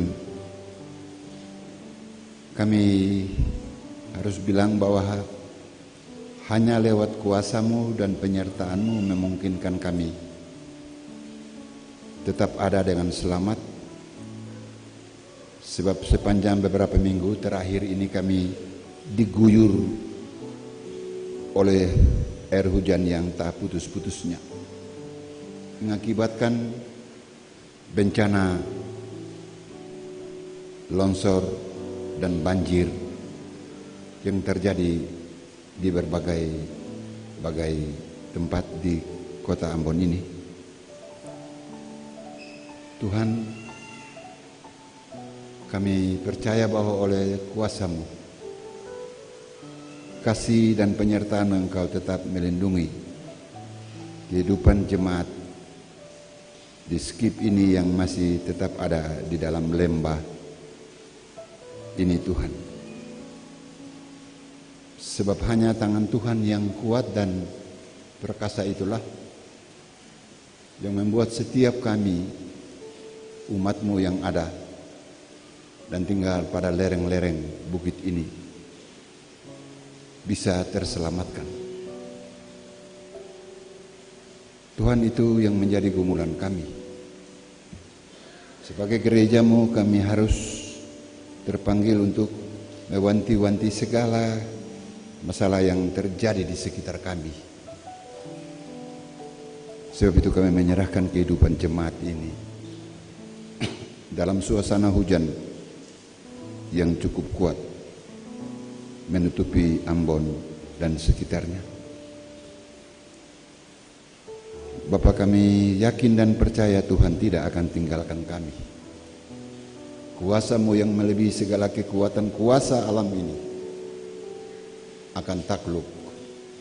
kami harus bilang bahwa hanya lewat kuasa-Mu dan penyertaan-Mu memungkinkan kami tetap ada dengan selamat. Sebab sepanjang beberapa minggu terakhir ini kami diguyur oleh air hujan yang tak putus-putusnya, mengakibatkan bencana longsor dan banjir yang terjadi di berbagai tempat di kota Ambon ini. Tuhan, kami percaya bahwa oleh kuasa-Mu, kasih dan penyertaan Engkau tetap melindungi kehidupan jemaat di Skip ini yang masih tetap ada di dalam lembah ini, Tuhan. Sebab hanya tangan Tuhan yang kuat dan perkasa itulah yang membuat setiap kami, umat-Mu yang ada dan tinggal pada lereng-lereng bukit ini, bisa terselamatkan. Tuhan, itu yang menjadi gumulan kami. Sebagai gereja-Mu, kami harus terpanggil untuk mewanti-wanti segala masalah yang terjadi di sekitar kami. Sebab itu kami menyerahkan kehidupan jemaat ini dalam suasana hujan yang cukup kuat menutupi Ambon dan sekitarnya. Bapa, kami yakin dan percaya Tuhan tidak akan tinggalkan kami. Kuasa-Mu yang melebihi segala kekuatan kuasa alam ini akan takluk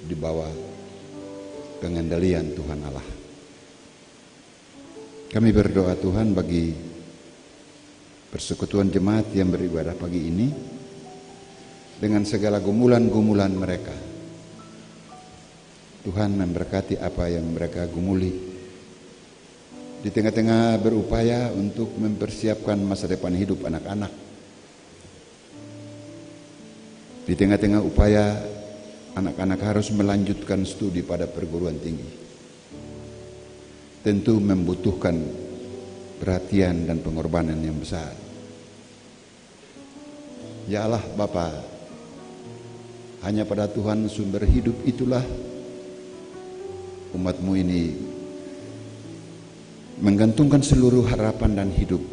di bawah pengendalian Tuhan Allah. Kami berdoa Tuhan bagi persekutuan jemaat yang beribadah pagi ini dengan segala gumulan-gumulan mereka. Tuhan memberkati apa yang mereka gumuli di tengah-tengah berupaya untuk mempersiapkan masa depan hidup anak-anak, di tengah-tengah upaya anak-anak harus melanjutkan studi pada perguruan tinggi. Tentu membutuhkan perhatian dan pengorbanan yang besar. Ya Allah Bapa, hanya pada Tuhan sumber hidup itulah umat-Mu ini menggantungkan seluruh harapan dan hidup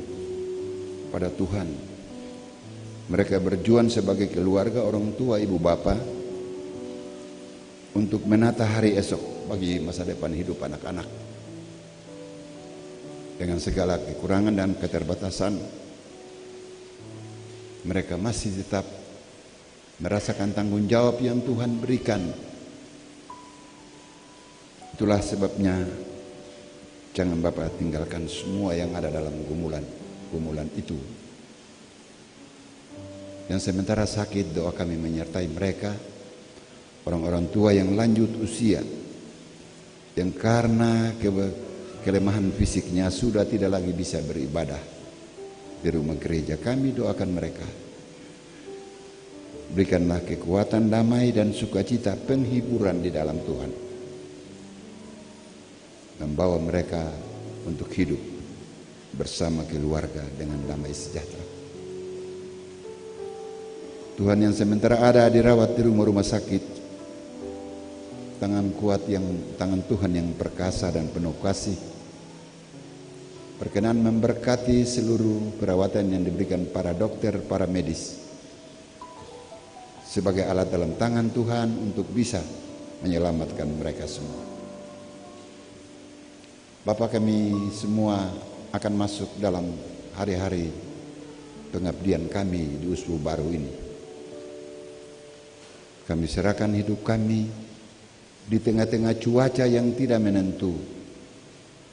pada Tuhan. Mereka berjuang sebagai keluarga, orang tua, ibu bapa untuk menata hari esok bagi masa depan hidup anak-anak. Dengan segala kekurangan dan keterbatasan, mereka masih tetap merasakan tanggung jawab yang Tuhan berikan. Itulah sebabnya jangan Bapak tinggalkan semua yang ada dalam gumulan itu. Yang sementara sakit, doa kami menyertai mereka, orang-orang tua yang lanjut usia, yang karena kelemahan fisiknya sudah tidak lagi bisa beribadah di rumah gereja. Kami doakan mereka. Berikanlah kekuatan, damai dan sukacita, penghiburan di dalam Tuhan. Membawa mereka untuk hidup bersama keluarga dengan damai sejahtera. Tuhan yang sementara ada dirawat di rumah-rumah sakit, tangan Tuhan yang perkasa dan penuh kasih berkenan memberkati seluruh perawatan yang diberikan para dokter, para medis sebagai alat dalam tangan Tuhan untuk bisa menyelamatkan mereka semua. Bapak, kami semua akan masuk dalam hari-hari pengabdian kami di usbu baru ini. Kami serahkan hidup kami di tengah-tengah cuaca yang tidak menentu,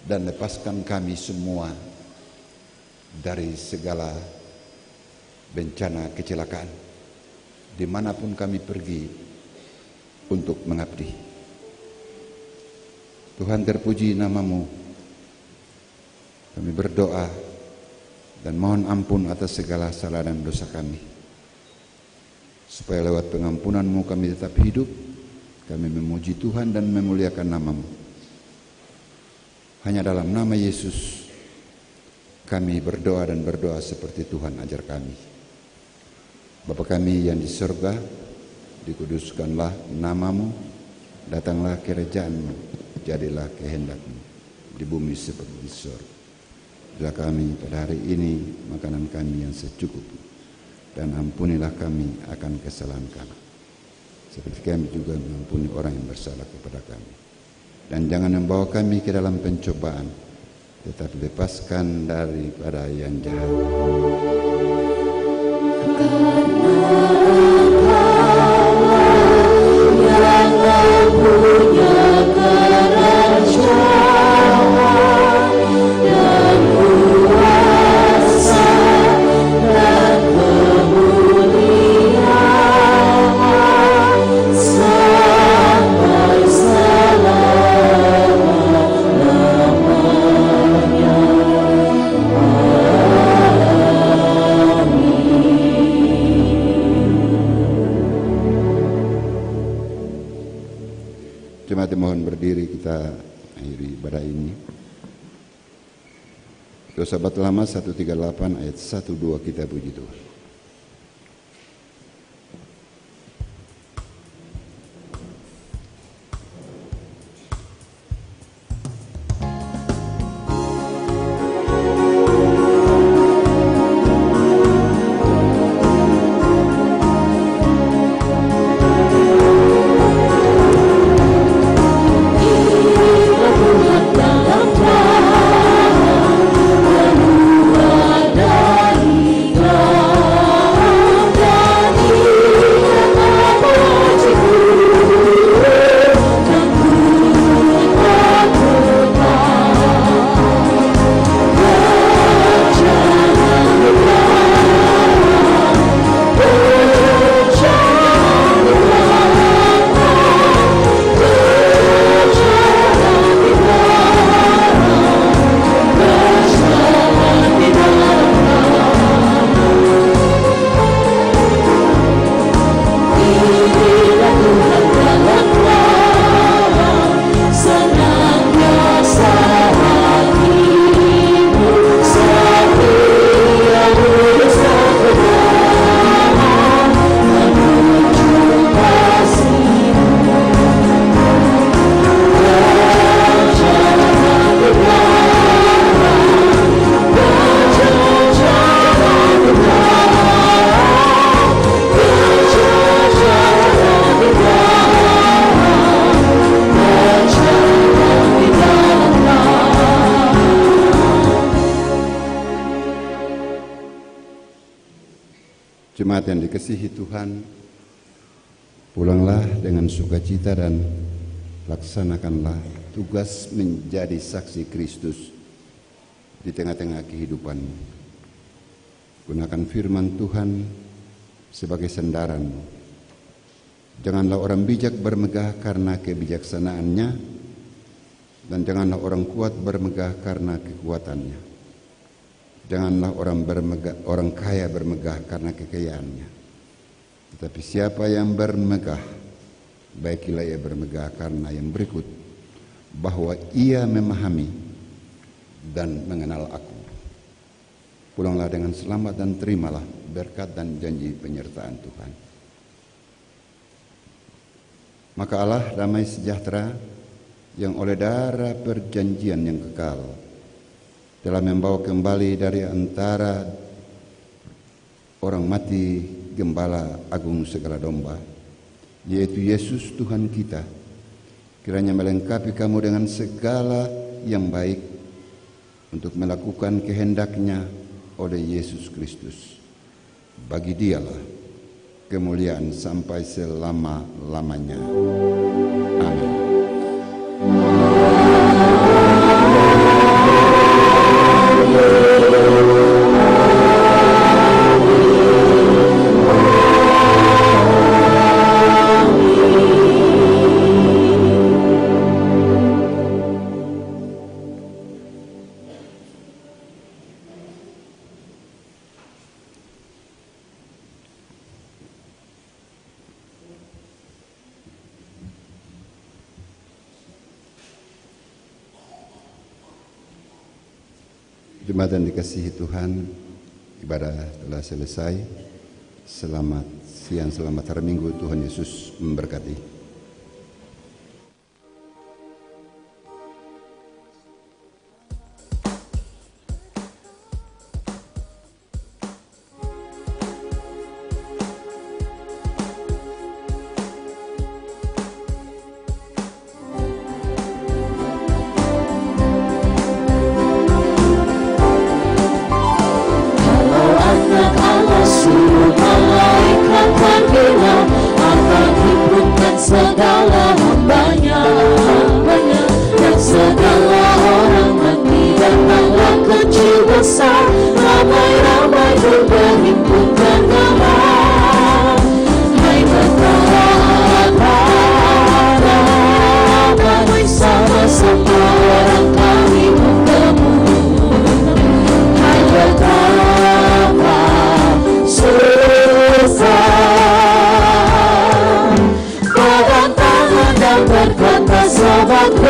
dan lepaskan kami semua dari segala bencana kecelakaan dimanapun kami pergi untuk mengabdi. Tuhan, terpuji nama-Mu. Kami berdoa dan mohon ampun atas segala salah dan dosa kami, supaya lewat pengampunan-Mu kami tetap hidup. Kami memuji Tuhan dan memuliakan nama-Mu. Hanya dalam nama Yesus kami berdoa dan berdoa seperti Tuhan ajar kami. Bapa kami yang di surga, dikuduskanlah nama-Mu, datanglah kerajaan-Mu, jadilah kehendak-Mu di bumi seperti di surga. Berilah kami pada hari ini makanan kami yang secukupnya, dan ampunilah kami akan kesalahan kami, seperti kami juga mengampuni orang yang bersalah kepada kami. Dan jangan membawa kami ke dalam pencobaan, tetapi lepaskan daripada yang jahat. Jemaat mohon berdiri, kita akhiri ibadah ini. Dosa Sahabat Lama 138 ayat 1-2 kita puji Tuhan. Jemaat yang dikasihi Tuhan, pulanglah dengan sukacita dan laksanakanlah tugas menjadi saksi Kristus di tengah-tengah kehidupanmu. Gunakan firman Tuhan sebagai sandaranmu. Janganlah orang bijak bermegah karena kebijaksanaannya, dan janganlah orang kuat bermegah karena kekuatannya. Janganlah orang kaya bermegah karena kekayaannya. Tetapi siapa yang bermegah, baiklah ia bermegah karena yang berikut, bahwa ia memahami dan mengenal aku. Pulanglah dengan selamat dan terimalah berkat dan janji penyertaan Tuhan. Maka Allah damai sejahtera yang oleh darah perjanjian yang kekal telah membawa kembali dari antara orang mati Gembala Agung segala domba, yaitu Yesus Tuhan kita, kiranya melengkapi kamu dengan segala yang baik untuk melakukan kehendak-Nya oleh Yesus Kristus. Bagi Dialah kemuliaan sampai selama-lamanya. Amin. Jemaat yang dikasihi Tuhan, ibadah telah selesai. Selamat siang, selamat hari Minggu. Tuhan Yesus memberkati. Segala hambanya, dan segala orang mati datanglah kecil besar, ramai-ramai berhimpun bernama. Hai betapa ramai sama-sama orang kami bertemu. Hai betapa susah berkata sahabatku,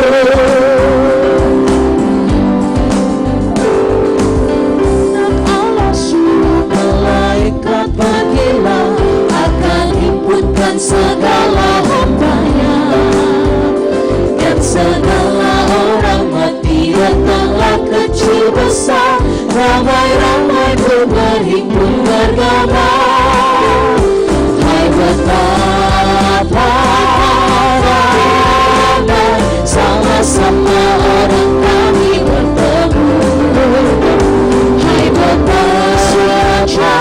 dan Allah suruh malaikat pergilah, akan himpunkan segala hambanya, dan segala orang mati datanglah kecil besar, ramai-ramai berhimpun bernama. Hai betapa sama-sama orang kami bertemu. Hai betapa sulitnya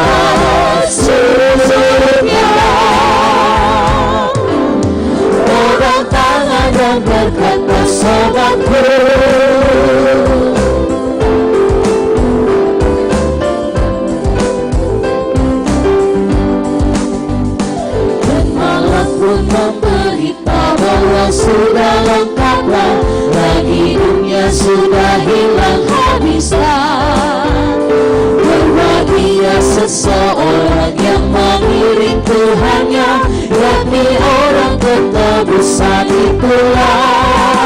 pegang tangan dan berkata sahabatku, dan malam pun memberita bahwa sudah lengkaplah, lagi dunia sudah hilang habislah. Berbahagia seseorang yang mengiring Tuhannya, yakni orang ketebusan itulah.